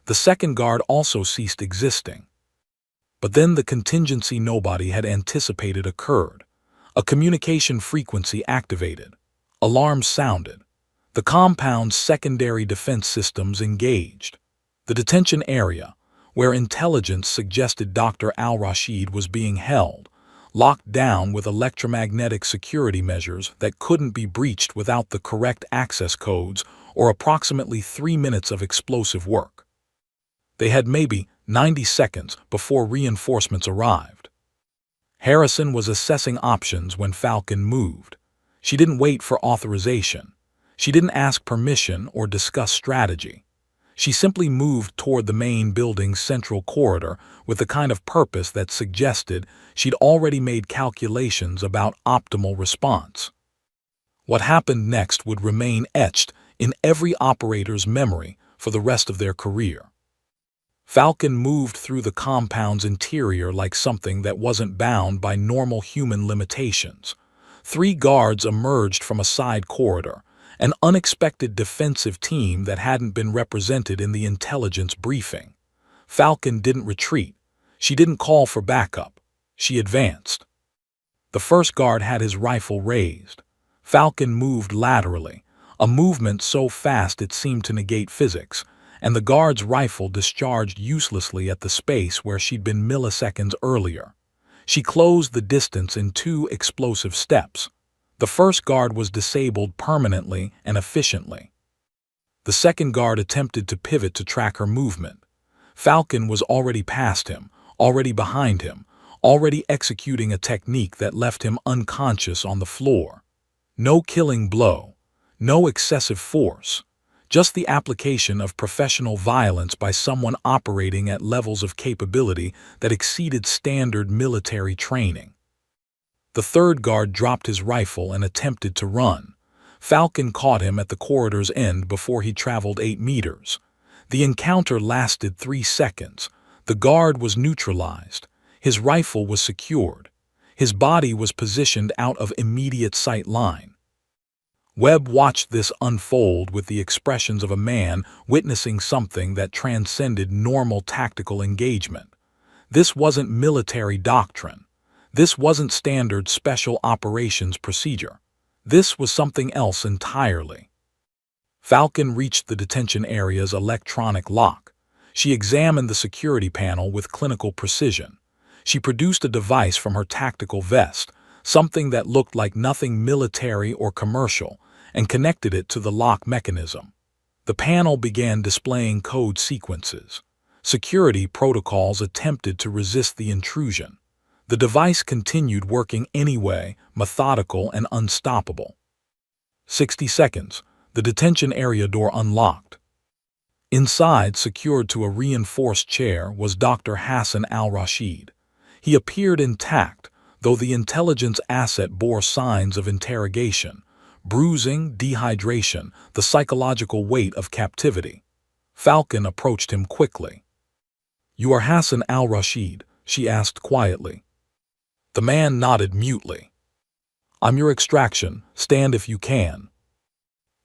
The second guard also ceased existing. But then the contingency nobody had anticipated occurred. A communication frequency activated. Alarms sounded. The compound's secondary defense systems engaged. The detention area, where intelligence suggested Dr. Al-Rashid was being held, locked down with electromagnetic security measures that couldn't be breached without the correct access codes or approximately 3 minutes of explosive work. They had maybe 90 seconds before reinforcements arrived. Harrison was assessing options when Falcon moved. She didn't wait for authorization. She didn't ask permission or discuss strategy. She simply moved toward the main building's central corridor with the kind of purpose that suggested she'd already made calculations about optimal response. What happened next would remain etched in every operator's memory for the rest of their career. Falcon moved through the compound's interior like something that wasn't bound by normal human limitations. 3 guards emerged from a side corridor, an unexpected defensive team that hadn't been represented in the intelligence briefing. Falcon didn't retreat. She didn't call for backup. She advanced. The first guard had his rifle raised. Falcon moved laterally, a movement so fast it seemed to negate physics, and the guard's rifle discharged uselessly at the space where she'd been milliseconds earlier. She closed the distance in 2 explosive steps. The first guard was disabled permanently and efficiently. The second guard attempted to pivot to track her movement. Falcon was already past him, already behind him, already executing a technique that left him unconscious on the floor. No killing blow, no excessive force, just the application of professional violence by someone operating at levels of capability that exceeded standard military training. The third guard dropped his rifle and attempted to run. Falcon caught him at the corridor's end before he traveled 8 meters. The encounter lasted 3 seconds. The guard was neutralized. His rifle was secured. His body was positioned out of immediate sight line. Webb watched this unfold with the expressions of a man witnessing something that transcended normal tactical engagement. This wasn't military doctrine. This wasn't standard special operations procedure. This was something else entirely. Falcon reached the detention area's electronic lock. She examined the security panel with clinical precision. She produced a device from her tactical vest, something that looked like nothing military or commercial, and connected it to the lock mechanism. The panel began displaying code sequences. Security protocols attempted to resist the intrusion. The device continued working anyway, methodical and unstoppable. 60 seconds, the detention area door unlocked. Inside, secured to a reinforced chair, was Dr. Hassan al-Rashid. He appeared intact, though the intelligence asset bore signs of interrogation, bruising, dehydration, the psychological weight of captivity. Falcon approached him quickly. "You are Hassan al-Rashid?" she asked quietly. The man nodded mutely. "I'm your extraction. Stand if you can."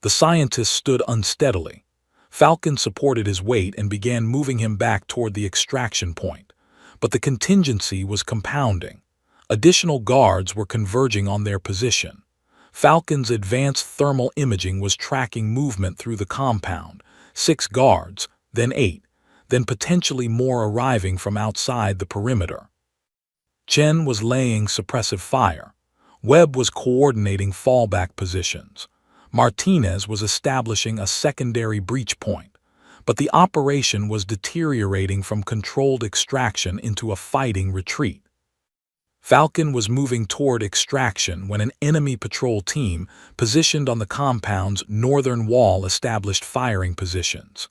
The scientist stood unsteadily. Falcon supported his weight and began moving him back toward the extraction point. But the contingency was compounding. Additional guards were converging on their position. Falcon's advanced thermal imaging was tracking movement through the compound. 6 guards, then 8, then potentially more arriving from outside the perimeter. Chen was laying suppressive fire. Webb was coordinating fallback positions. Martinez was establishing a secondary breach point. But the operation was deteriorating from controlled extraction into a fighting retreat. Falcon was moving toward extraction when an enemy patrol team positioned on the compound's northern wall established firing positions.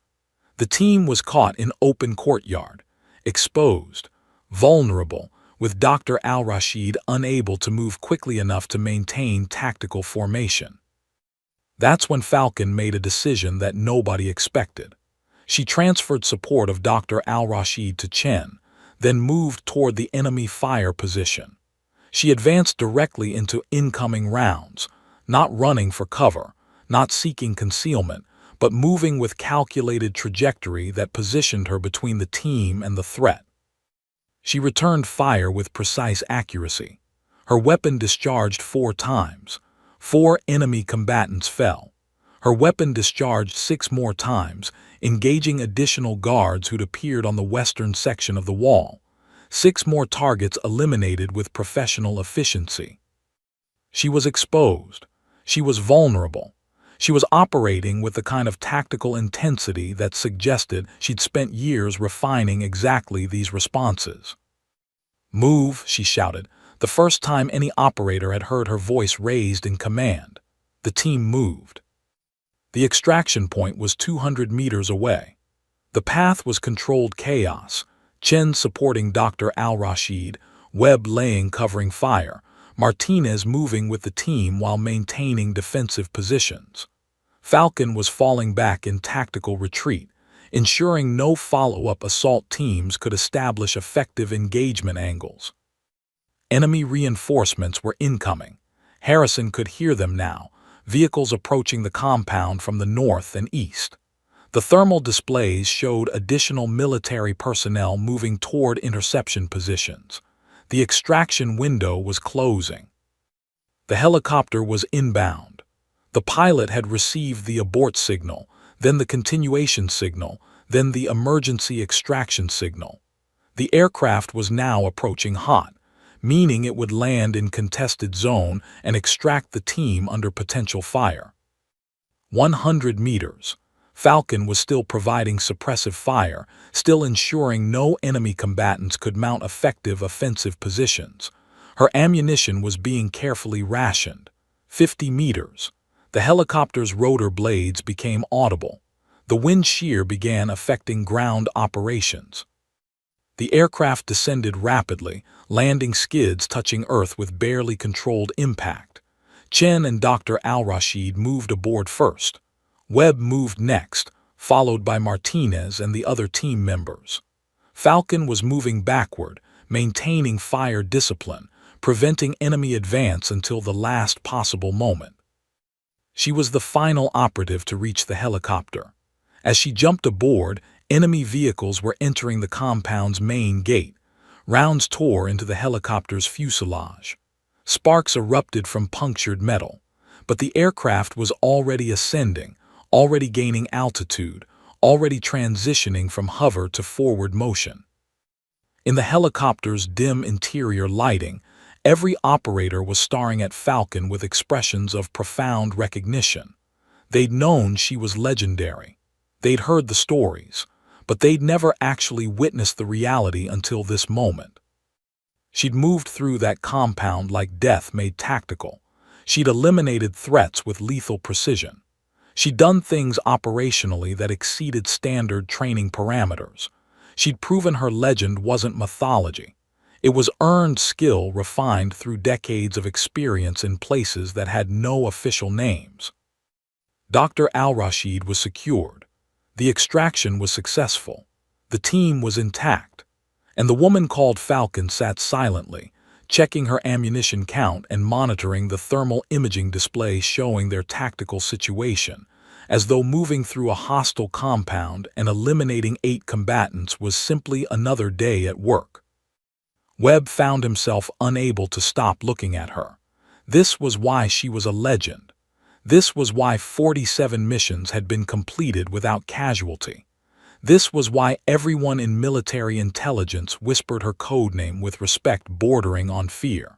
The team was caught in open courtyard, exposed, vulnerable, with Dr. al-Rashid unable to move quickly enough to maintain tactical formation. That's when Falcon made a decision that nobody expected. She transferred support of Dr. al-Rashid to Chen, then moved toward the enemy fire position. She advanced directly into incoming rounds, not running for cover, not seeking concealment, but moving with calculated trajectory that positioned her between the team and the threat. She returned fire with precise accuracy. Her weapon discharged 4 times. 4 enemy combatants fell. Her weapon discharged 6 more times, engaging additional guards who'd appeared on the western section of the wall. 6 more targets eliminated with professional efficiency. She was exposed. She was vulnerable. She was operating with the kind of tactical intensity that suggested she'd spent years refining exactly these responses. "Move," she shouted, the first time any operator had heard her voice raised in command. The team moved. The extraction point was 200 meters away. The path was controlled chaos, Chen supporting Dr. al-Rashid, Webb laying covering fire, Martinez moving with the team while maintaining defensive positions. Falcon was falling back in tactical retreat, ensuring no follow-up assault teams could establish effective engagement angles. Enemy reinforcements were incoming. Harrison could hear them now, vehicles approaching the compound from the north and east. The thermal displays showed additional military personnel moving toward interception positions. The extraction window was closing. The helicopter was inbound. The pilot had received the abort signal, then the continuation signal, then the emergency extraction signal. The aircraft was now approaching hot, meaning it would land in contested zone and extract the team under potential fire. 100 meters. Falcon was still providing suppressive fire, still ensuring no enemy combatants could mount effective offensive positions. Her ammunition was being carefully rationed. 50 meters. The helicopter's rotor blades became audible. The wind shear began affecting ground operations. The aircraft descended rapidly, landing skids touching Earth with barely controlled impact. Chen and Dr. al-Rashid moved aboard first. Webb moved next, followed by Martinez and the other team members. Falcon was moving backward, maintaining fire discipline, preventing enemy advance until the last possible moment. She was the final operative to reach the helicopter. As she jumped aboard, enemy vehicles were entering the compound's main gate. Rounds tore into the helicopter's fuselage. Sparks erupted from punctured metal. But the aircraft was already ascending, already gaining altitude, already transitioning from hover to forward motion. In the helicopter's dim interior lighting, every operator was staring at Falcon with expressions of profound recognition. They'd known she was legendary. They'd heard the stories, but they'd never actually witnessed the reality until this moment. She'd moved through that compound like death made tactical. She'd eliminated threats with lethal precision. She'd done things operationally that exceeded standard training parameters. She'd proven her legend wasn't mythology. It was earned skill refined through decades of experience in places that had no official names. Dr. Al-Rashid was secured. The extraction was successful. The team was intact. And the woman called Falcon sat silently, checking her ammunition count and monitoring the thermal imaging display showing their tactical situation, as though moving through a hostile compound and eliminating 8 combatants was simply another day at work. Webb found himself unable to stop looking at her. This was why she was a legend. This was why 47 missions had been completed without casualty. This was why everyone in military intelligence whispered her codename with respect bordering on fear.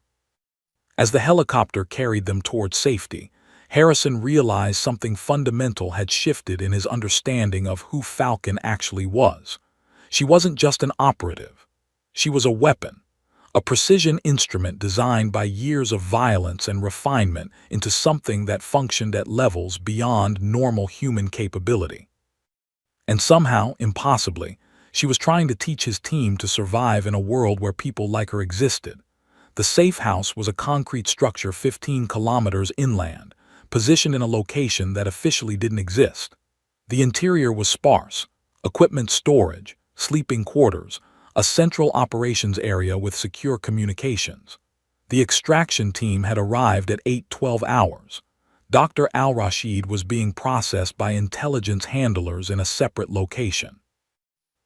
As the helicopter carried them toward safety, Harrison realized something fundamental had shifted in his understanding of who Falcon actually was. She wasn't just an operative. She was a weapon, a precision instrument designed by years of violence and refinement into something that functioned at levels beyond normal human capability. And somehow, impossibly, she was trying to teach his team to survive in a world where people like her existed. The safe house was a concrete structure 15 kilometers inland, positioned in a location that officially didn't exist. The interior was sparse: equipment storage, sleeping quarters, a central operations area with secure communications. The extraction team had arrived at 8:12 hours. Dr. Al-Rashid was being processed by intelligence handlers in a separate location.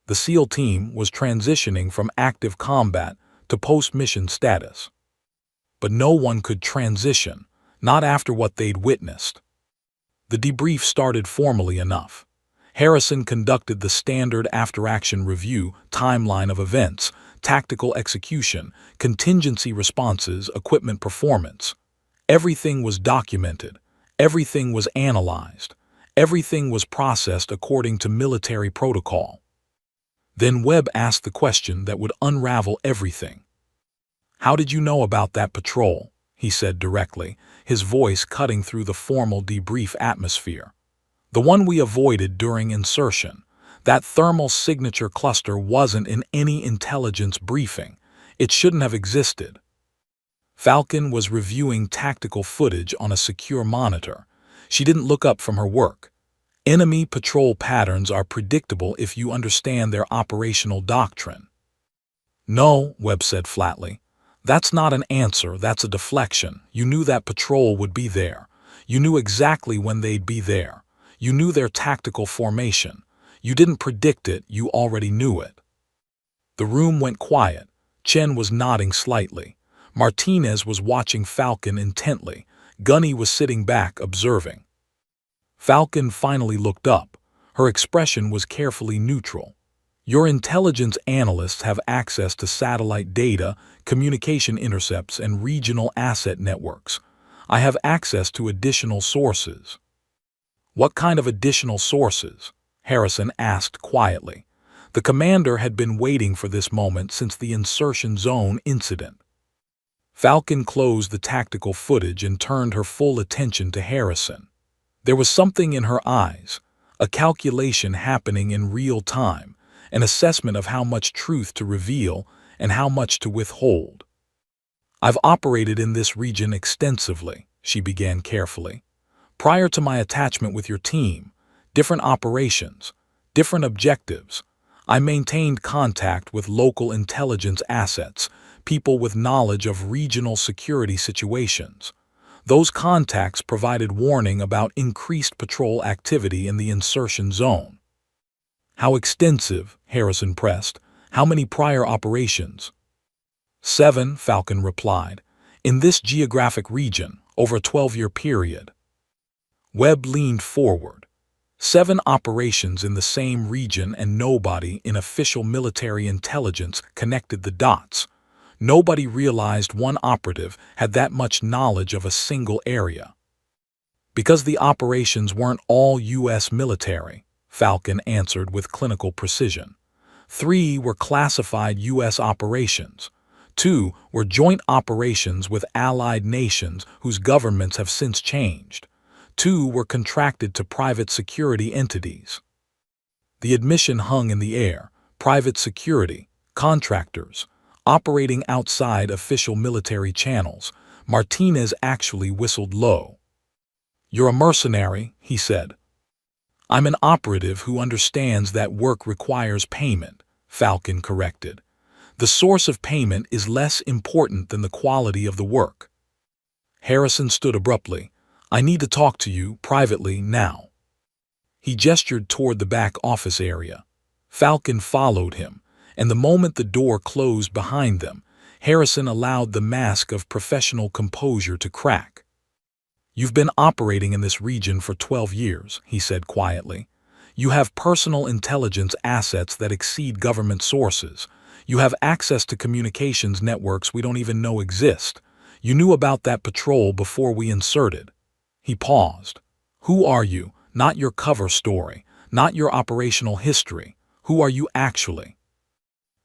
The SEAL team was transitioning from active combat to post-mission status. But no one could transition, not after what they'd witnessed. The debrief started formally enough. Harrison conducted the standard after-action review timeline of events, tactical execution, contingency responses, equipment performance. Everything was documented. Everything was analyzed. Everything was processed according to military protocol. Then Webb asked the question that would unravel everything. "How did you know about that patrol?" he said directly, his voice cutting through the formal debrief atmosphere. "The one we avoided during insertion. That thermal signature cluster wasn't in any intelligence briefing. It shouldn't have existed." Falcon was reviewing tactical footage on a secure monitor. She didn't look up from her work. "Enemy patrol patterns are predictable if you understand their operational doctrine." "No," Webb said flatly. "That's not an answer, that's a deflection. You knew that patrol would be there. You knew exactly when they'd be there. You knew their tactical formation. You didn't predict it, you already knew it." The room went quiet. Chen was nodding slightly. Martinez was watching Falcon intently. Gunny was sitting back, observing. Falcon finally looked up. Her expression was carefully neutral. "Your intelligence analysts have access to satellite data, communication intercepts, and regional asset networks. I have access to additional sources." "What kind of additional sources?" Harrison asked quietly. The commander had been waiting for this moment since the insertion zone incident. Falcon closed the tactical footage and turned her full attention to Harrison. There was something in her eyes, a calculation happening in real time, an assessment of how much truth to reveal and how much to withhold. "I've operated in this region extensively," she began carefully. "Prior to my attachment with your team, different operations, different objectives. I maintained contact with local intelligence assets, people with knowledge of regional security situations. Those contacts provided warning about increased patrol activity in the insertion zone." "How extensive?" Harrison pressed. "How many prior operations?" 7, Falcon replied. "In this geographic region, over a 12-year period." Webb leaned forward. 7 operations in the same region, and nobody in official military intelligence connected the dots. Nobody realized one operative had that much knowledge of a single area. "Because the operations weren't all U.S. military," Falcon answered with clinical precision. 3 were classified U.S. operations. 2 were joint operations with allied nations whose governments have since changed. 2 were contracted to private security entities. The admission hung in the air. Private security, contractors, Operating outside official military channels, Martinez actually whistled low. "You're a mercenary," he said. "I'm an operative who understands that work requires payment," Falcon corrected. "The source of payment is less important than the quality of the work." Harrison stood abruptly. "I need to talk to you privately now." He gestured toward the back office area. Falcon followed him, and the moment the door closed behind them, Harrison allowed the mask of professional composure to crack. "You've been operating in this region for 12 years, he said quietly. "You have personal intelligence assets that exceed government sources. You have access to communications networks we don't even know exist. You knew about that patrol before we inserted." He paused. "Who are you? Not your cover story, not your operational history. Who are you actually?"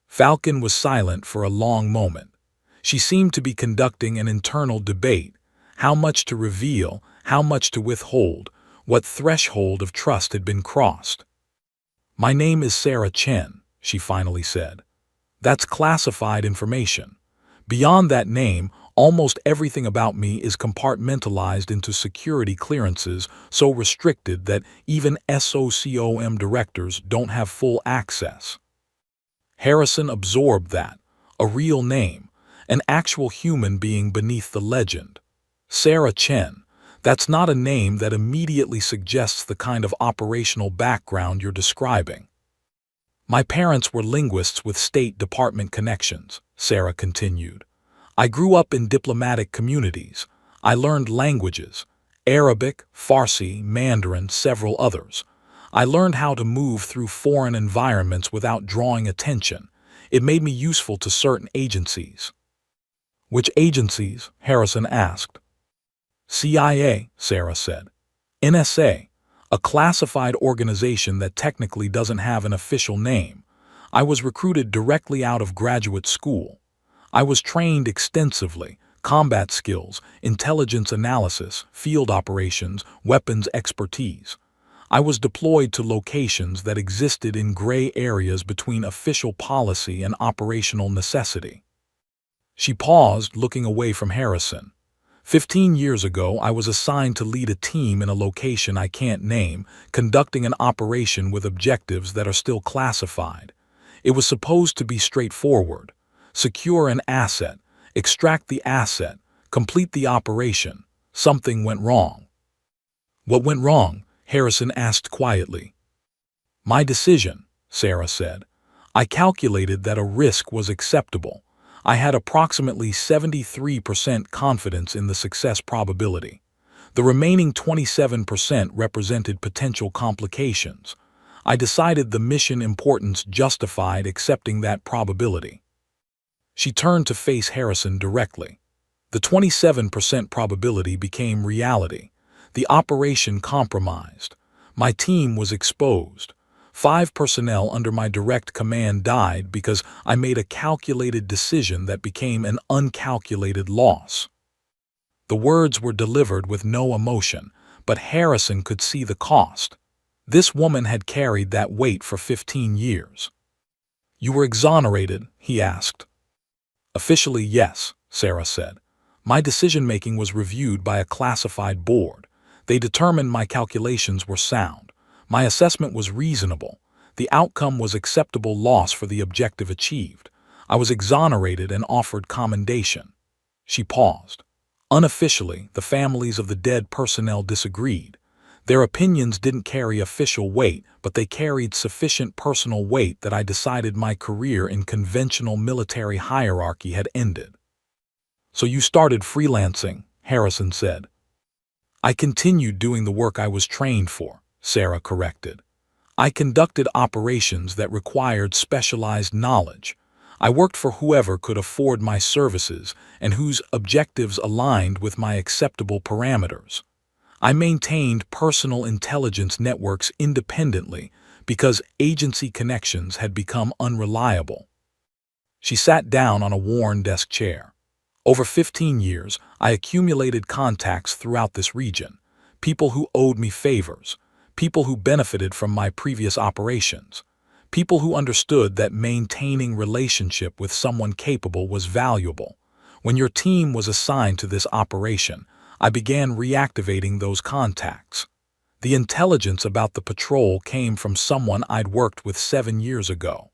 Falcon was silent for a long moment. She seemed to be conducting an internal debate. How much to reveal, how much to withhold, what threshold of trust had been crossed. "My name is Sarah Chen," she finally said. "That's classified information. Beyond that name, almost everything about me is compartmentalized into security clearances so restricted that even SOCOM directors don't have full access." Harrison absorbed that. A real name, an actual human being beneath the legend. Sarah Chen. That's not a name that immediately suggests the kind of operational background you're describing. "My parents were linguists with State Department connections," Sarah continued. "I grew up in diplomatic communities. I learned languages: Arabic, Farsi, Mandarin, several others. I learned how to move through foreign environments without drawing attention. It made me useful to certain agencies." "Which agencies?" Harrison asked. "CIA," Sarah said. "NSA, a classified organization that technically doesn't have an official name. I was recruited directly out of graduate school. I was trained extensively: combat skills, intelligence analysis, field operations, weapons expertise. I was deployed to locations that existed in gray areas between official policy and operational necessity." She paused, looking away from Harrison. 15 years ago, I was assigned to lead a team in a location I can't name, conducting an operation with objectives that are still classified. It was supposed to be straightforward: secure an asset, extract the asset, complete the operation. Something went wrong. "What went wrong?" Harrison asked quietly. "My decision," Sarah said. "I calculated that a risk was acceptable. I had approximately 73% confidence in the success probability. The remaining 27% represented potential complications. I decided the mission importance justified accepting that probability." She turned to face Harrison directly. The 27% probability became reality. The operation compromised. My team was exposed. 5 personnel under my direct command died because I made a calculated decision that became an uncalculated loss. The words were delivered with no emotion, but Harrison could see the cost. This woman had carried that weight for 15 years. "You were exonerated?" he asked. "Officially, yes," Sarah said. "My decision-making was reviewed by a classified board. They determined my calculations were sound. My assessment was reasonable. The outcome was acceptable loss for the objective achieved. I was exonerated and offered commendation." She paused. "Unofficially, the families of the dead personnel disagreed. Their opinions didn't carry official weight, but they carried sufficient personal weight that I decided my career in conventional military hierarchy had ended." "So you started freelancing," Harrison said. "I continued doing the work I was trained for," Sarah corrected. "I conducted operations that required specialized knowledge. I worked for whoever could afford my services and whose objectives aligned with my acceptable parameters. I maintained personal intelligence networks independently because agency connections had become unreliable." She sat down on a worn desk chair. "Over 15 years, I accumulated contacts throughout this region, people who owed me favors, people who benefited from my previous operations, People who understood that maintaining relationship with someone capable was valuable. When your team was assigned to this operation, I began reactivating those contacts. The intelligence about the patrol came from someone I'd worked with 7 years ago.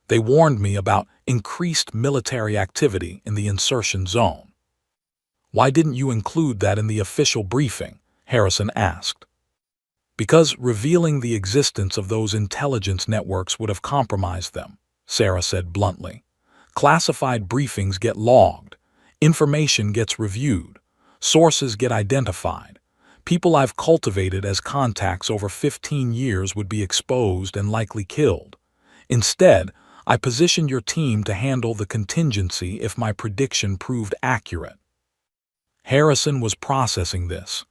They warned me about increased military activity in the insertion zone. Why didn't you include that in the official briefing? Harrison asked. Because revealing the existence of those intelligence networks would have compromised them, Sarah said bluntly. Classified briefings get logged. Information gets reviewed. Sources get identified. People I've cultivated as contacts over 15 years would be exposed and likely killed. Instead, I positioned your team to handle the contingency if my prediction proved accurate. Harrison was processing this.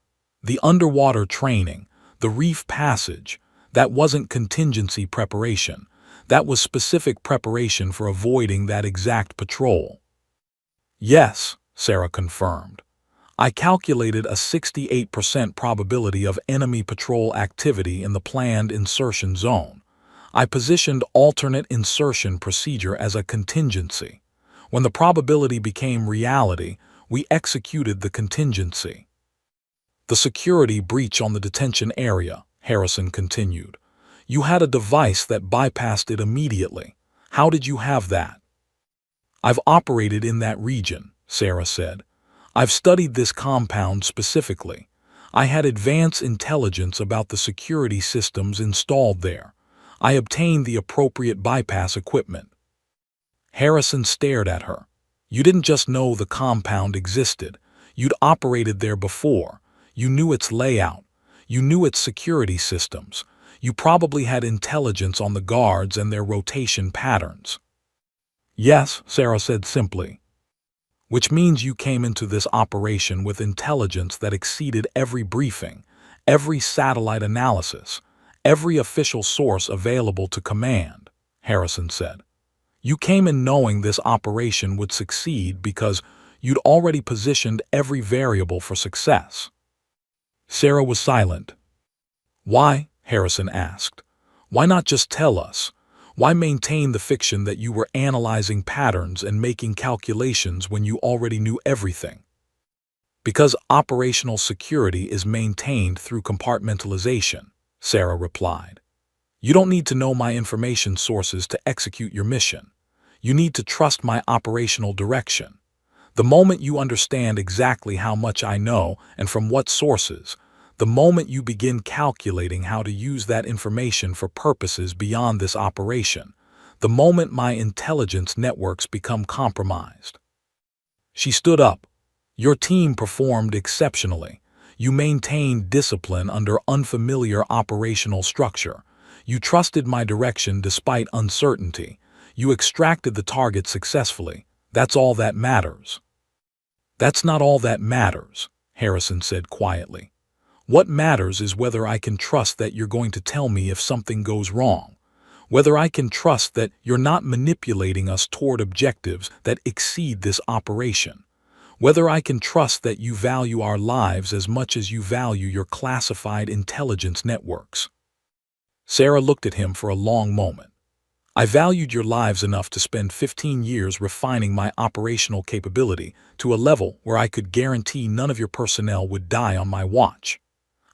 The underwater training, the reef passage, that wasn't contingency preparation. That was specific preparation for avoiding that exact patrol. Yes, Sarah confirmed. I calculated a 68% probability of enemy patrol activity in the planned insertion zone. I positioned alternate insertion procedure as a contingency. When the probability became reality, we executed the contingency. The security breach on the detention area, Harrison continued. You had a device that bypassed it immediately. How did you have that? I've operated in that region, Sarah said. I've studied this compound specifically. I had advanced intelligence about the security systems installed there. I obtained the appropriate bypass equipment. Harrison stared at her. You didn't just know the compound existed. You'd operated there before. You knew its layout. You knew its security systems. You probably had intelligence on the guards and their rotation patterns. Yes, Sarah said simply. Which means you came into this operation with intelligence that exceeded every briefing, every satellite analysis, every official source available to command, Harrison said. You came in knowing this operation would succeed because you'd already positioned every variable for success. Sarah was silent. Why? Harrison asked. Why not just tell us? Why maintain the fiction that you were analyzing patterns and making calculations when you already knew everything? Because operational security is maintained through compartmentalization, Sarah replied. You don't need to know my information sources to execute your mission. You need to trust my operational direction. The moment you understand exactly how much I know and from what sources, the moment you begin calculating how to use that information for purposes beyond this operation, the moment my intelligence networks become compromised. She stood up. Your team performed exceptionally. You maintained discipline under unfamiliar operational structure. You trusted my direction despite uncertainty. You extracted the target successfully. That's all that matters. That's not all that matters, Harrison said quietly. What matters is whether I can trust that you're going to tell me if something goes wrong, whether I can trust that you're not manipulating us toward objectives that exceed this operation, whether I can trust that you value our lives as much as you value your classified intelligence networks. Sarah looked at him for a long moment. I valued your lives enough to spend 15 years refining my operational capability to a level where I could guarantee none of your personnel would die on my watch.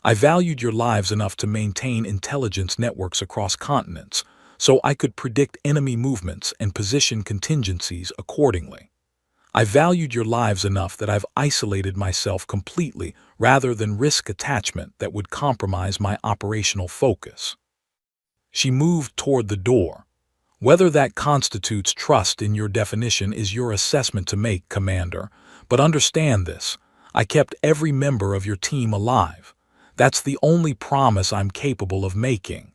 I valued your lives enough to maintain intelligence networks across continents, so I could predict enemy movements and position contingencies accordingly. I valued your lives enough that I've isolated myself completely rather than risk attachment that would compromise my operational focus. She moved toward the door. Whether that constitutes trust in your definition is your assessment to make, Commander, but understand this. I kept every member of your team alive. That's the only promise I'm capable of making.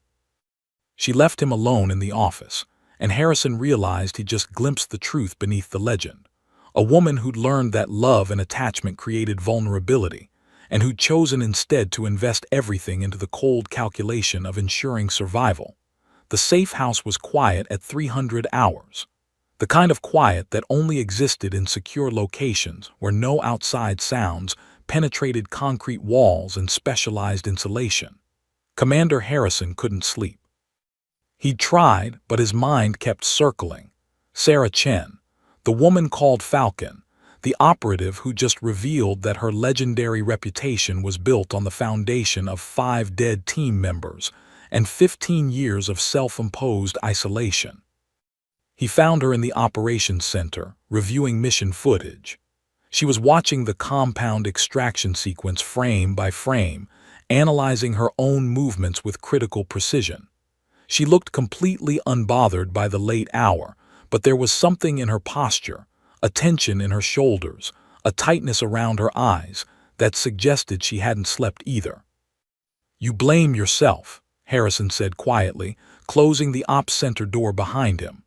She left him alone in the office, and Harrison realized he'd just glimpsed the truth beneath the legend. A woman who'd learned that love and attachment created vulnerability, and who'd chosen instead to invest everything into the cold calculation of ensuring survival. The safe house was quiet at 300 hours. The kind of quiet that only existed in secure locations where no outside sounds penetrated concrete walls and specialized insulation. Commander Harrison couldn't sleep. He tried, but his mind kept circling. Sarah Chen, the woman called Falcon, the operative who just revealed that her legendary reputation was built on the foundation of 5 dead team members and 15 years of self-imposed isolation. He found her in the operations center, reviewing mission footage. She was watching the compound extraction sequence frame by frame, analyzing her own movements with critical precision. She looked completely unbothered by the late hour, but there was something in her posture, a tension in her shoulders, a tightness around her eyes, that suggested she hadn't slept either. "You blame yourself," Harrison said quietly, closing the ops center door behind him.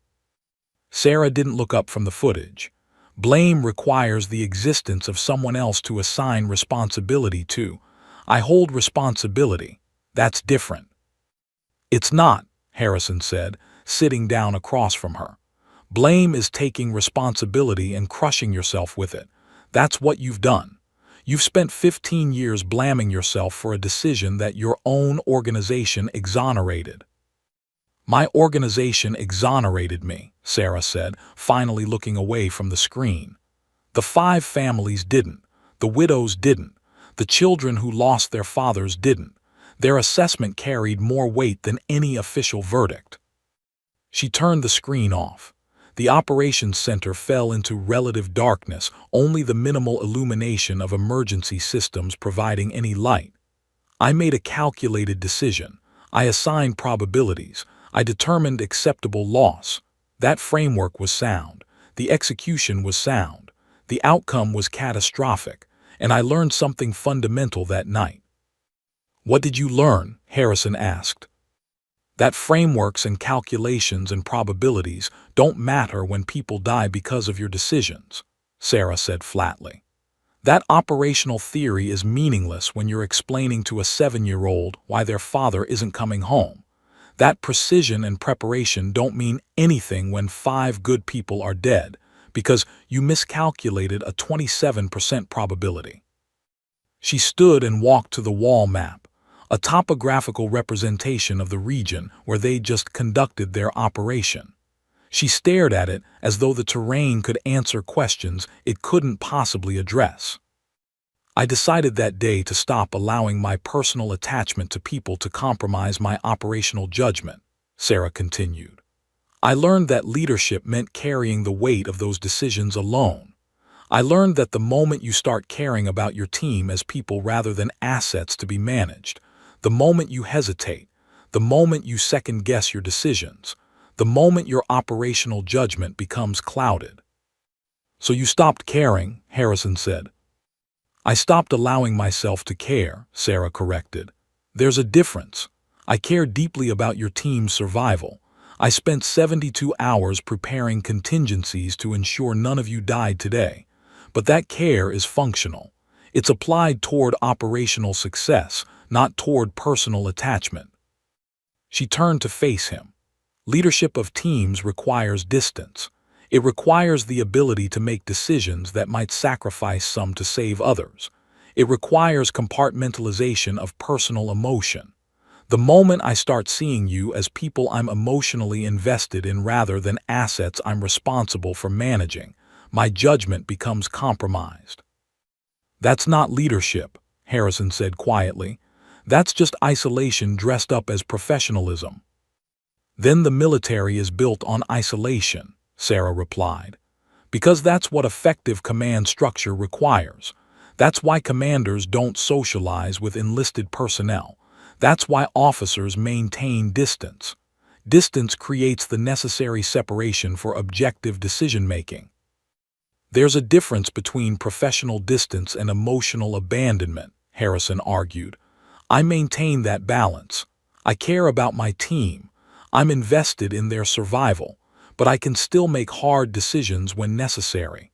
Sarah didn't look up from the footage. Blame requires the existence of someone else to assign responsibility to. I hold responsibility. That's different. "It's not," Harrison said, sitting down across from her. "Blame is taking responsibility and crushing yourself with it. That's what you've done. You've spent 15 years blaming yourself for a decision that your own organization exonerated." "My organization exonerated me," Sarah said, finally looking away from the screen. "The 5 families didn't. The widows didn't. The children who lost their fathers didn't. Their assessment carried more weight than any official verdict." She turned the screen off. The operations center fell into relative darkness, only the minimal illumination of emergency systems providing any light. "I made a calculated decision. I assigned probabilities. I determined acceptable loss. That framework was sound. The execution was sound. The outcome was catastrophic, and I learned something fundamental that night." "What did you learn?" Harrison asked. "That frameworks and calculations and probabilities don't matter when people die because of your decisions," Sarah said flatly. "That operational theory is meaningless when you're explaining to a 7-year-old why their father isn't coming home. That precision and preparation don't mean anything when 5 good people are dead, because you miscalculated a 27% probability." She stood and walked to the wall map, a topographical representation of the region where they just conducted their operation. She stared at it as though the terrain could answer questions it couldn't possibly address. "I decided that day to stop allowing my personal attachment to people to compromise my operational judgment," Sarah continued. "I learned that leadership meant carrying the weight of those decisions alone. I learned that the moment you start caring about your team as people rather than assets to be managed, the moment you hesitate, the moment you second-guess your decisions, the moment your operational judgment becomes clouded." "So you stopped caring," Harrison said. "I stopped allowing myself to care," Sarah corrected. "There's a difference. I care deeply about your team's survival. I spent 72 hours preparing contingencies to ensure none of you died today. But that care is functional. It's applied toward operational success, not toward personal attachment." She turned to face him. Leadership of teams requires distance. It requires the ability to make decisions that might sacrifice some to save others. It requires compartmentalization of personal emotion. "The moment I start seeing you as people I'm emotionally invested in rather than assets I'm responsible for managing, my judgment becomes compromised." "That's not leadership," Harrison said quietly. "That's just isolation dressed up as professionalism." "Then the military is built on isolation," Sarah replied. "Because that's what effective command structure requires. That's why commanders don't socialize with enlisted personnel. That's why officers maintain distance. Distance creates the necessary separation for objective decision-making." "There's a difference between professional distance and emotional abandonment," Harrison argued. "I maintain that balance. I care about my team. I'm invested in their survival, but I can still make hard decisions when necessary."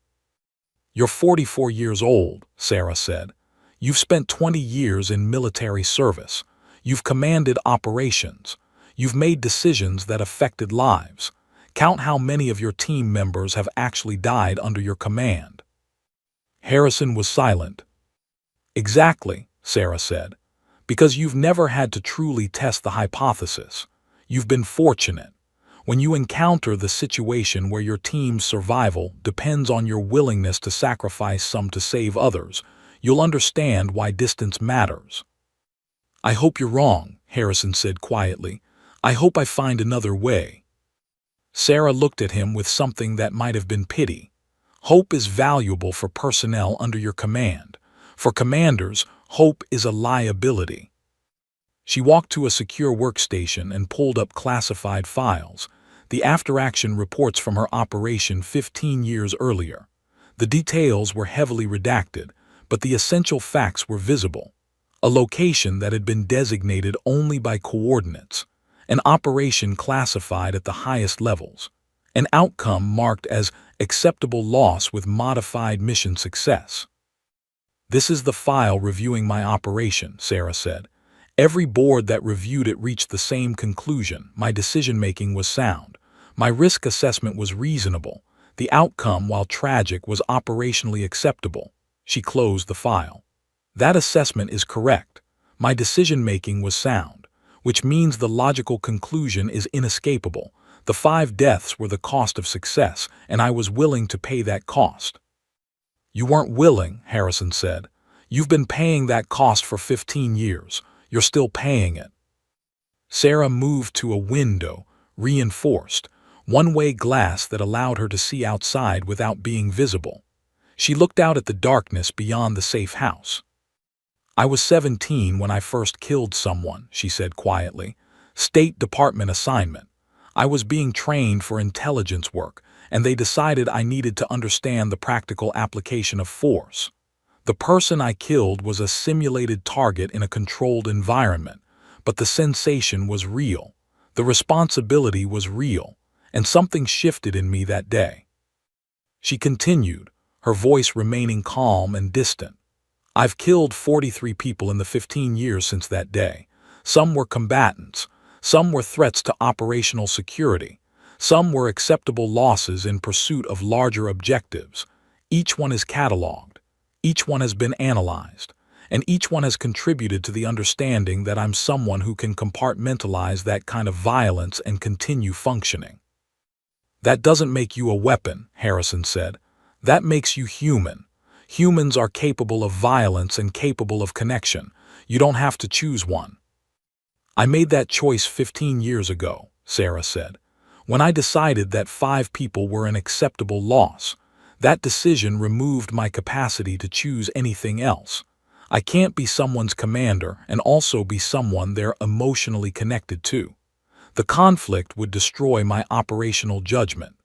"You're 44 years old," Sarah said. "You've spent 20 years in military service. You've commanded operations. You've made decisions that affected lives. Count how many of your team members have actually died under your command." Harrison was silent. "Exactly," Sarah said. "Because you've never had to truly test the hypothesis. You've been fortunate. When you encounter the situation where your team's survival depends on your willingness to sacrifice some to save others, you'll understand why distance matters. I hope you're wrong, Harrison said quietly. I hope I find another way. Sarah looked at him with something that might have been pity. Hope is valuable for personnel under your command. For commanders, hope is a liability. She walked to a secure workstation and pulled up classified files, the after-action reports from her operation 15 years earlier. The details were heavily redacted, but the essential facts were visible. A location that had been designated only by coordinates, an operation classified at the highest levels, an outcome marked as acceptable loss with modified mission success. This is the file reviewing my operation, Sarah said. Every board that reviewed it reached the same conclusion. My decision-making was sound. My risk assessment was reasonable. The outcome, while tragic, was operationally acceptable. She closed the file. That assessment is correct. My decision-making was sound, which means the logical conclusion is inescapable. The 5 deaths were the cost of success, and I was willing to pay that cost. You weren't willing, Harrison said. You've been paying that cost for 15 years. You're still paying it. Sarah moved to a window, reinforced, one-way glass that allowed her to see outside without being visible. She looked out at the darkness beyond the safe house. I was 17 when I first killed someone, she said quietly. State Department assignment. I was being trained for intelligence work, and they decided I needed to understand the practical application of force. The person I killed was a simulated target in a controlled environment, but the sensation was real. The responsibility was real, and something shifted in me that day. She continued, her voice remaining calm and distant. I've killed 43 people in the 15 years since that day. Some were combatants, some were threats to operational security, some were acceptable losses in pursuit of larger objectives. Each one is cataloged. Each one has been analyzed, and each one has contributed to the understanding that I'm someone who can compartmentalize that kind of violence and continue functioning. That doesn't make you a weapon, Harrison said. That makes you human. Humans are capable of violence and capable of connection. You don't have to choose one. I made that choice 15 years ago, Sarah said, when I decided that 5 people were an acceptable loss. That decision removed my capacity to choose anything else. I can't be someone's commander and also be someone they're emotionally connected to. The conflict would destroy my operational judgment.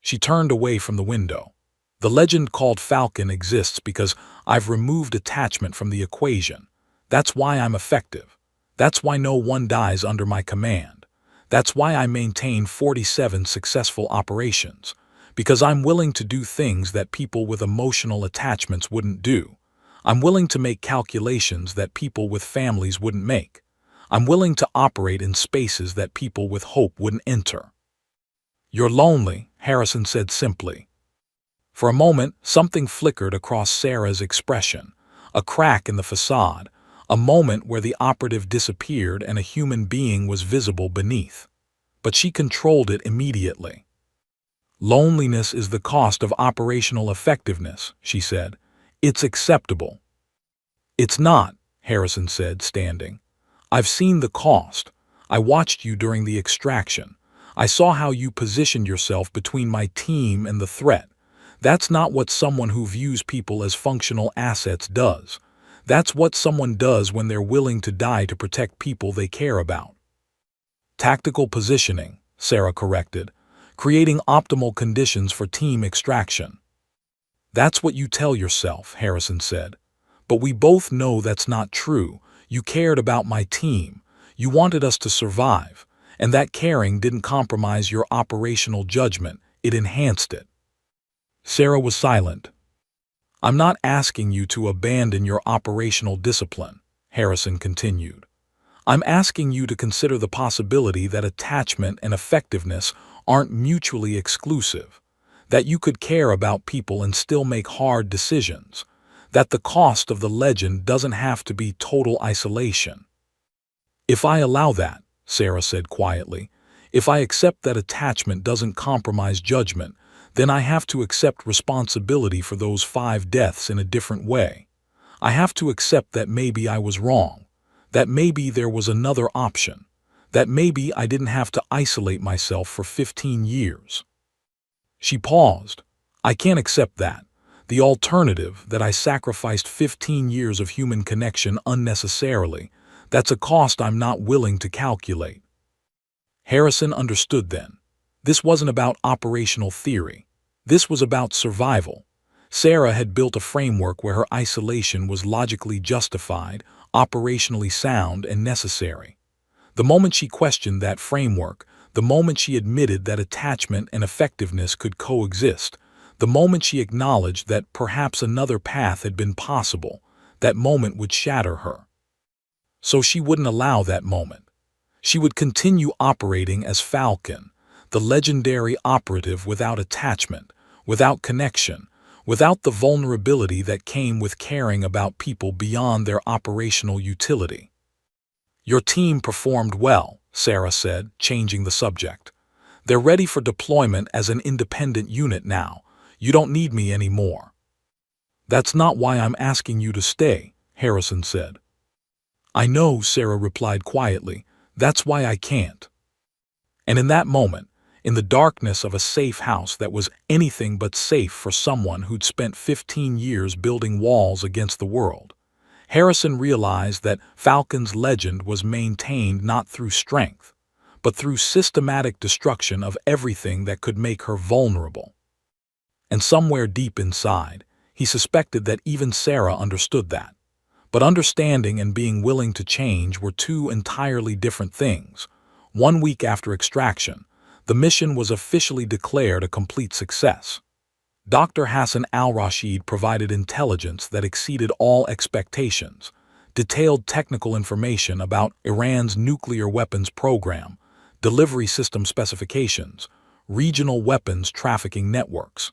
She turned away from the window. The legend called Falcon exists because I've removed attachment from the equation. That's why I'm effective. That's why no one dies under my command. That's why I maintain 47 successful operations. Because I'm willing to do things that people with emotional attachments wouldn't do. I'm willing to make calculations that people with families wouldn't make. I'm willing to operate in spaces that people with hope wouldn't enter. You're lonely, Harrison said simply. For a moment, something flickered across Sarah's expression, a crack in the facade, a moment where the operative disappeared and a human being was visible beneath. But she controlled it immediately. Loneliness is the cost of operational effectiveness, she said. It's acceptable. It's not, Harrison said, standing. I've seen the cost. I watched you during the extraction. I saw how you positioned yourself between my team and the threat. That's not what someone who views people as functional assets does. That's what someone does when they're willing to die to protect people they care about. Tactical positioning, Sarah corrected. Creating optimal conditions for team extraction. That's what you tell yourself, Harrison said. But we both know that's not true. You cared about my team. You wanted us to survive. And that caring didn't compromise your operational judgment. It enhanced it. Sarah was silent. I'm not asking you to abandon your operational discipline, Harrison continued. I'm asking you to consider the possibility that attachment and effectiveness aren't mutually exclusive, that you could care about people and still make hard decisions, that the cost of the legend doesn't have to be total isolation. If I allow that, Sarah said quietly. If I accept that attachment doesn't compromise judgment, then I have to accept responsibility for those 5 deaths in a different way. I have to accept that maybe I was wrong, that maybe there was another option, that maybe I didn't have to isolate myself for 15 years. She paused. I can't accept that. The alternative, that I sacrificed 15 years of human connection unnecessarily, that's a cost I'm not willing to calculate. Harrison understood then. This wasn't about operational theory. This was about survival. Sarah had built a framework where her isolation was logically justified, operationally sound, and necessary. The moment she questioned that framework, the moment she admitted that attachment and effectiveness could coexist, the moment she acknowledged that perhaps another path had been possible, that moment would shatter her. So she wouldn't allow that moment. She would continue operating as Falcon, the legendary operative without attachment, without connection, without the vulnerability that came with caring about people beyond their operational utility. Your team performed well, Sarah said, changing the subject. They're ready for deployment as an independent unit now. You don't need me anymore. That's not why I'm asking you to stay, Harrison said. I know, Sarah replied quietly. That's why I can't. And in that moment, in the darkness of a safe house that was anything but safe for someone who'd spent 15 years building walls against the world, Harrison realized that Falcon's legend was maintained not through strength, but through systematic destruction of everything that could make her vulnerable. And somewhere deep inside, he suspected that even Sarah understood that. But understanding and being willing to change were 2 entirely different things. 1 week after extraction, the mission was officially declared a complete success. Dr. Hassan al-Rashid provided intelligence that exceeded all expectations, detailed technical information about Iran's nuclear weapons program, delivery system specifications, regional weapons trafficking networks.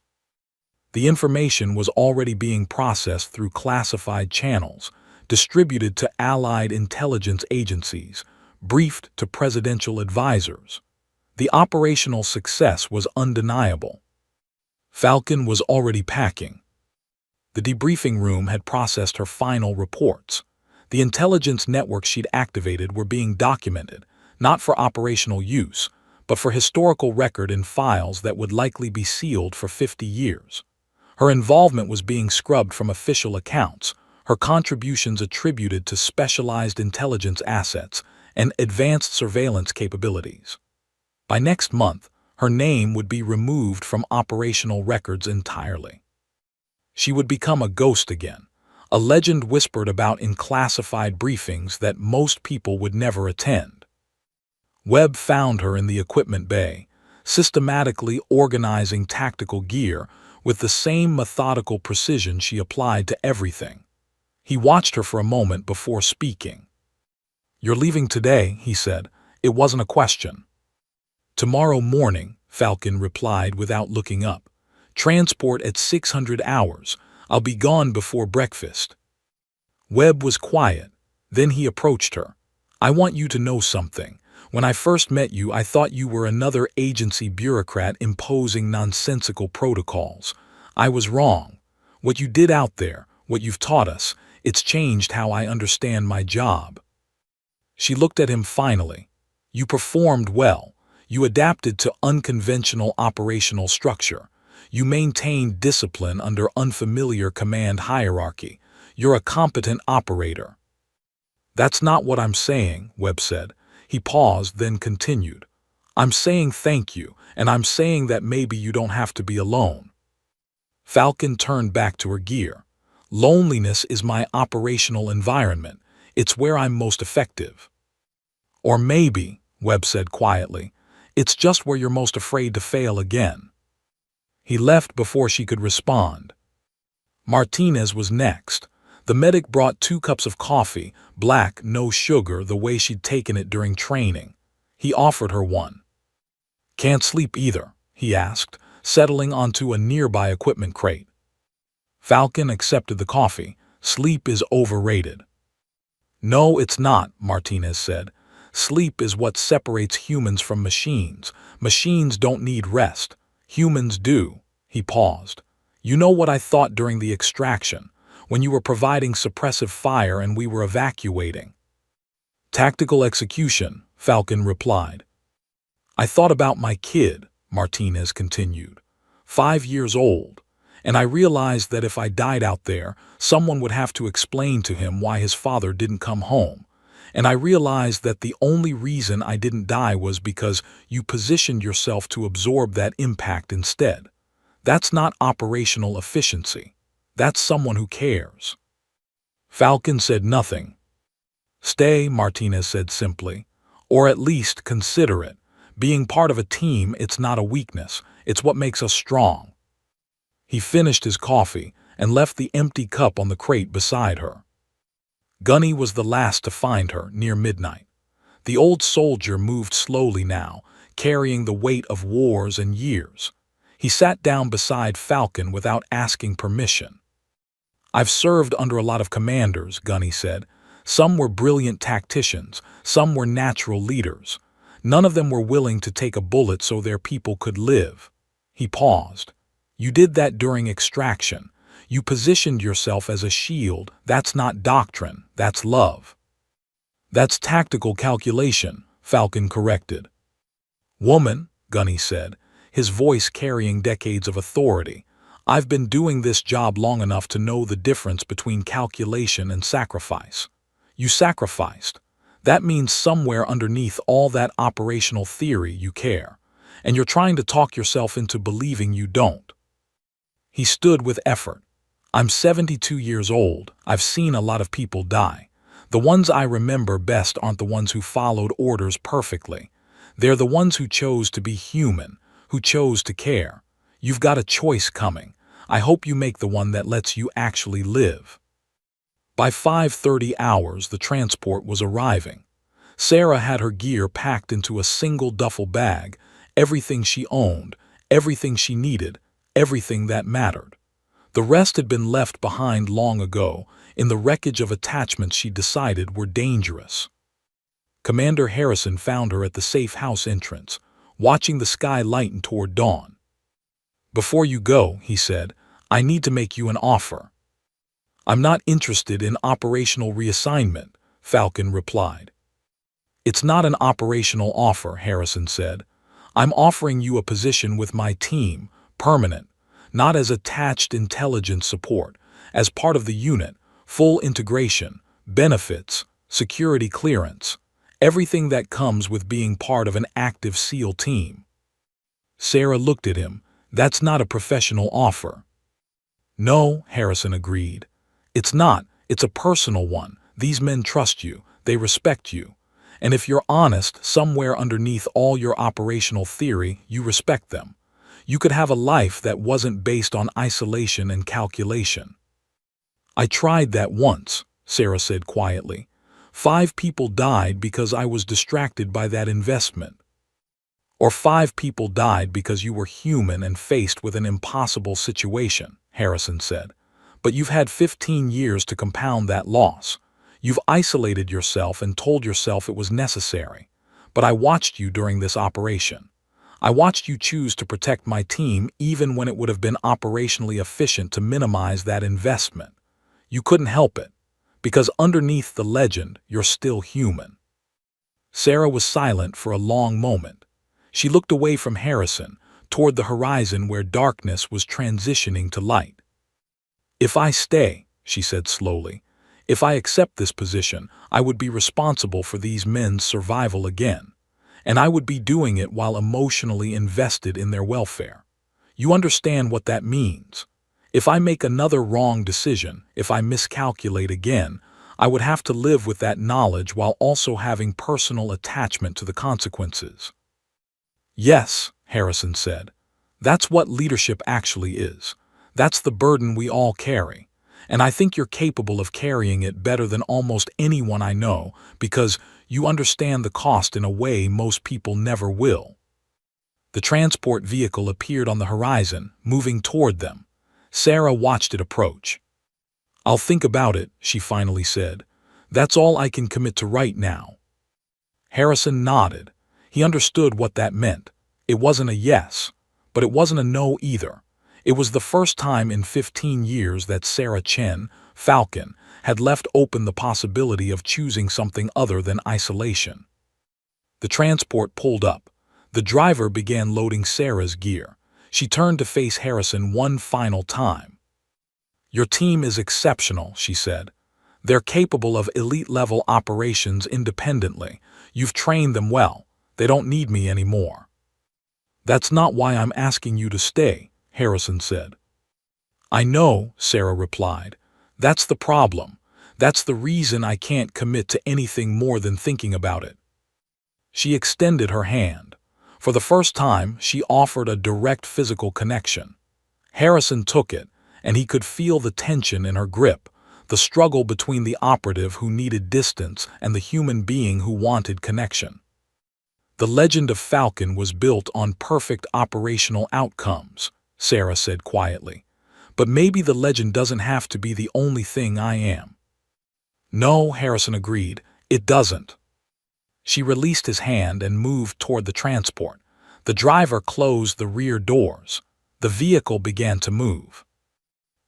The information was already being processed through classified channels, distributed to allied intelligence agencies, briefed to presidential advisors. The operational success was undeniable. Falcon was already packing. The debriefing room had processed her final reports. The intelligence networks she'd activated were being documented, not for operational use, but for historical record in files that would likely be sealed for 50 years. Her involvement was being scrubbed from official accounts, her contributions attributed to specialized intelligence assets and advanced surveillance capabilities. By next month, her name would be removed from operational records entirely. She would become a ghost again, a legend whispered about in classified briefings that most people would never attend. Webb found her in the equipment bay, systematically organizing tactical gear with the same methodical precision she applied to everything. He watched her for a moment before speaking. "You're leaving today," he said. It wasn't a question. "Tomorrow morning," Falcon replied without looking up. "Transport at 600 hours. I'll be gone before breakfast." Webb was quiet. Then he approached her. "I want you to know something. When I first met you, I thought you were another agency bureaucrat imposing nonsensical protocols. I was wrong. What you did out there, what you've taught us, it's changed how I understand my job." She looked at him finally. "You performed well. You adapted to unconventional operational structure. You maintained discipline under unfamiliar command hierarchy. You're a competent operator." "That's not what I'm saying," Webb said. He paused, then continued. "I'm saying thank you, and I'm saying that maybe you don't have to be alone." Falcon turned back to her gear. "Loneliness is my operational environment. It's where I'm most effective." "Or maybe," Webb said quietly, "it's just where you're most afraid to fail again." He left before she could respond. Martinez was next. The medic brought 2 cups of coffee, black, no sugar, the way she'd taken it during training. He offered her one. "Can't sleep either?" he asked, settling onto a nearby equipment crate. Falcon accepted the coffee. "Sleep is overrated." "No, it's not," Martinez said. Sleep is what separates humans from machines. Machines don't need rest. Humans do. He paused. You know what I thought during the extraction, when you were providing suppressive fire and we were evacuating? Tactical execution, Falcon replied. I thought about my kid, Martinez continued. 5 years old. And I realized that if I died out there, someone would have to explain to him why his father didn't come home. And I realized that the only reason I didn't die was because you positioned yourself to absorb that impact instead. That's not operational efficiency. That's someone who cares. Falcon said nothing. Stay, Martinez said simply. Or at least consider it. Being part of a team, it's not a weakness. It's what makes us strong. He finished his coffee and left the empty cup on the crate beside her. Gunny was the last to find her near midnight. The old soldier moved slowly now, carrying the weight of wars and years. He sat down beside Falcon without asking permission. I've served under a lot of commanders, Gunny said. Some were brilliant tacticians, some were natural leaders. None of them were willing to take a bullet so their people could live. He paused. You did that during extraction. You positioned yourself as a shield. That's not doctrine, that's love. That's tactical calculation, Falcon corrected. Woman, Gunny said, his voice carrying decades of authority, I've been doing this job long enough to know the difference between calculation and sacrifice. You sacrificed. That means somewhere underneath all that operational theory you care, and you're trying to talk yourself into believing you don't. He stood with effort. I'm 72 years old. I've seen a lot of people die. The ones I remember best aren't the ones who followed orders perfectly. They're the ones who chose to be human, who chose to care. You've got a choice coming. I hope you make the one that lets you actually live. By 5:30 hours, the transport was arriving. Sarah had her gear packed into a single duffel bag, everything she owned, everything she needed, everything that mattered. The rest had been left behind long ago, in the wreckage of attachments she decided were dangerous. Commander Harrison found her at the safe house entrance, watching the sky lighten toward dawn. Before you go, he said, I need to make you an offer. I'm not interested in operational reassignment, Falcon replied. It's not an operational offer, Harrison said. I'm offering you a position with my team, permanent, not as attached intelligence support, as part of the unit, full integration, benefits, security clearance, everything that comes with being part of an active SEAL team. Sarah looked at him. That's not a professional offer. No, Harrison agreed. It's not. It's a personal one. These men trust you. They respect you. And if you're honest, somewhere underneath all your operational theory, you respect them. You could have a life that wasn't based on isolation and calculation. I tried that once, Sarah said quietly. 5 people died because I was distracted by that investment. Or 5 people died because you were human and faced with an impossible situation, Harrison said. But you've had 15 years to compound that loss. You've isolated yourself and told yourself it was necessary. But I watched you during this operation. I watched you choose to protect my team even when it would have been operationally efficient to minimize that investment. You couldn't help it, because underneath the legend, you're still human. Sarah was silent for a long moment. She looked away from Harrison, toward the horizon where darkness was transitioning to light. If I stay, she said slowly, if I accept this position, I would be responsible for these men's survival again. And I would be doing it while emotionally invested in their welfare. You understand what that means. If I make another wrong decision, if I miscalculate again, I would have to live with that knowledge while also having personal attachment to the consequences. Yes, Harrison said. That's what leadership actually is. That's the burden we all carry. And I think you're capable of carrying it better than almost anyone I know, because you understand the cost in a way most people never will. The transport vehicle appeared on the horizon, moving toward them. Sarah watched it approach. I'll think about it, she finally said. That's all I can commit to right now. Harrison nodded. He understood what that meant. It wasn't a yes, but it wasn't a no either. It was the first time in 15 years that Sarah Chen, Falcon, had left open the possibility of choosing something other than isolation. The transport pulled up. The driver began loading Sarah's gear. She turned to face Harrison one final time. "Your team is exceptional," she said. "They're capable of elite-level operations independently. You've trained them well. They don't need me anymore." "That's not why I'm asking you to stay," Harrison said. "I know," Sarah replied. "That's the problem. That's the reason I can't commit to anything more than thinking about it." She extended her hand. For the first time, she offered a direct physical connection. Harrison took it, and he could feel the tension in her grip, the struggle between the operative who needed distance and the human being who wanted connection. "The legend of Falcon was built on perfect operational outcomes," Sarah said quietly. "But maybe the legend doesn't have to be the only thing I am." "No," Harrison agreed, "it doesn't." She released his hand and moved toward the transport. The driver closed the rear doors. The vehicle began to move.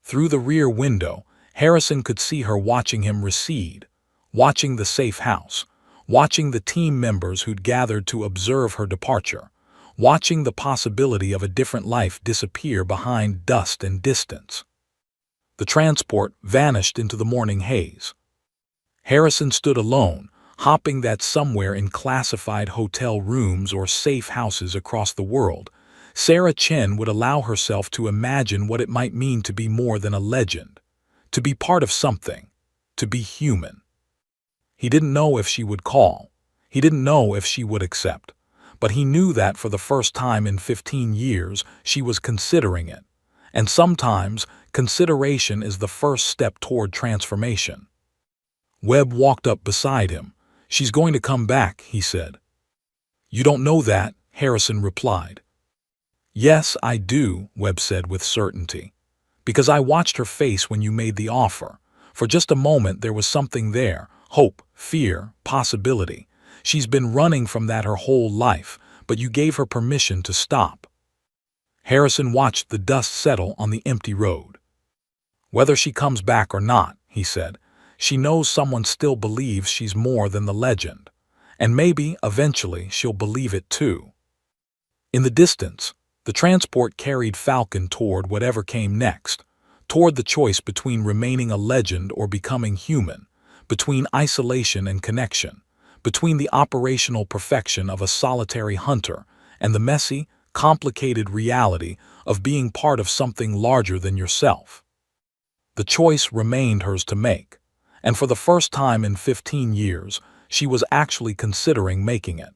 Through the rear window, Harrison could see her watching him recede, watching the safe house, watching the team members who'd gathered to observe her departure, watching the possibility of a different life disappear behind dust and distance. The transport vanished into the morning haze. Harrison stood alone, hopping that somewhere in classified hotel rooms or safe houses across the world. Sarah Chen would allow herself to imagine what it might mean to be more than a legend, to be part of something, to be human. He didn't know if she would call. He didn't know if she would accept. But he knew that for the first time in 15 years, she was considering it. And sometimes, consideration is the first step toward transformation. Webb walked up beside him. "She's going to come back," he said. "You don't know that," Harrison replied. "Yes, I do," Webb said with certainty. "Because I watched her face when you made the offer. For just a moment there was something there, hope, fear, possibility. She's been running from that her whole life, but you gave her permission to stop." Harrison watched the dust settle on the empty road. "Whether she comes back or not," he said, "she knows someone still believes she's more than the legend. And maybe, eventually, she'll believe it too." In the distance, the transport carried Falcon toward whatever came next, toward the choice between remaining a legend or becoming human, between isolation and connection, between the operational perfection of a solitary hunter and the messy, complicated reality of being part of something larger than yourself. The choice remained hers to make, and for the first time in 15 years, she was actually considering making it.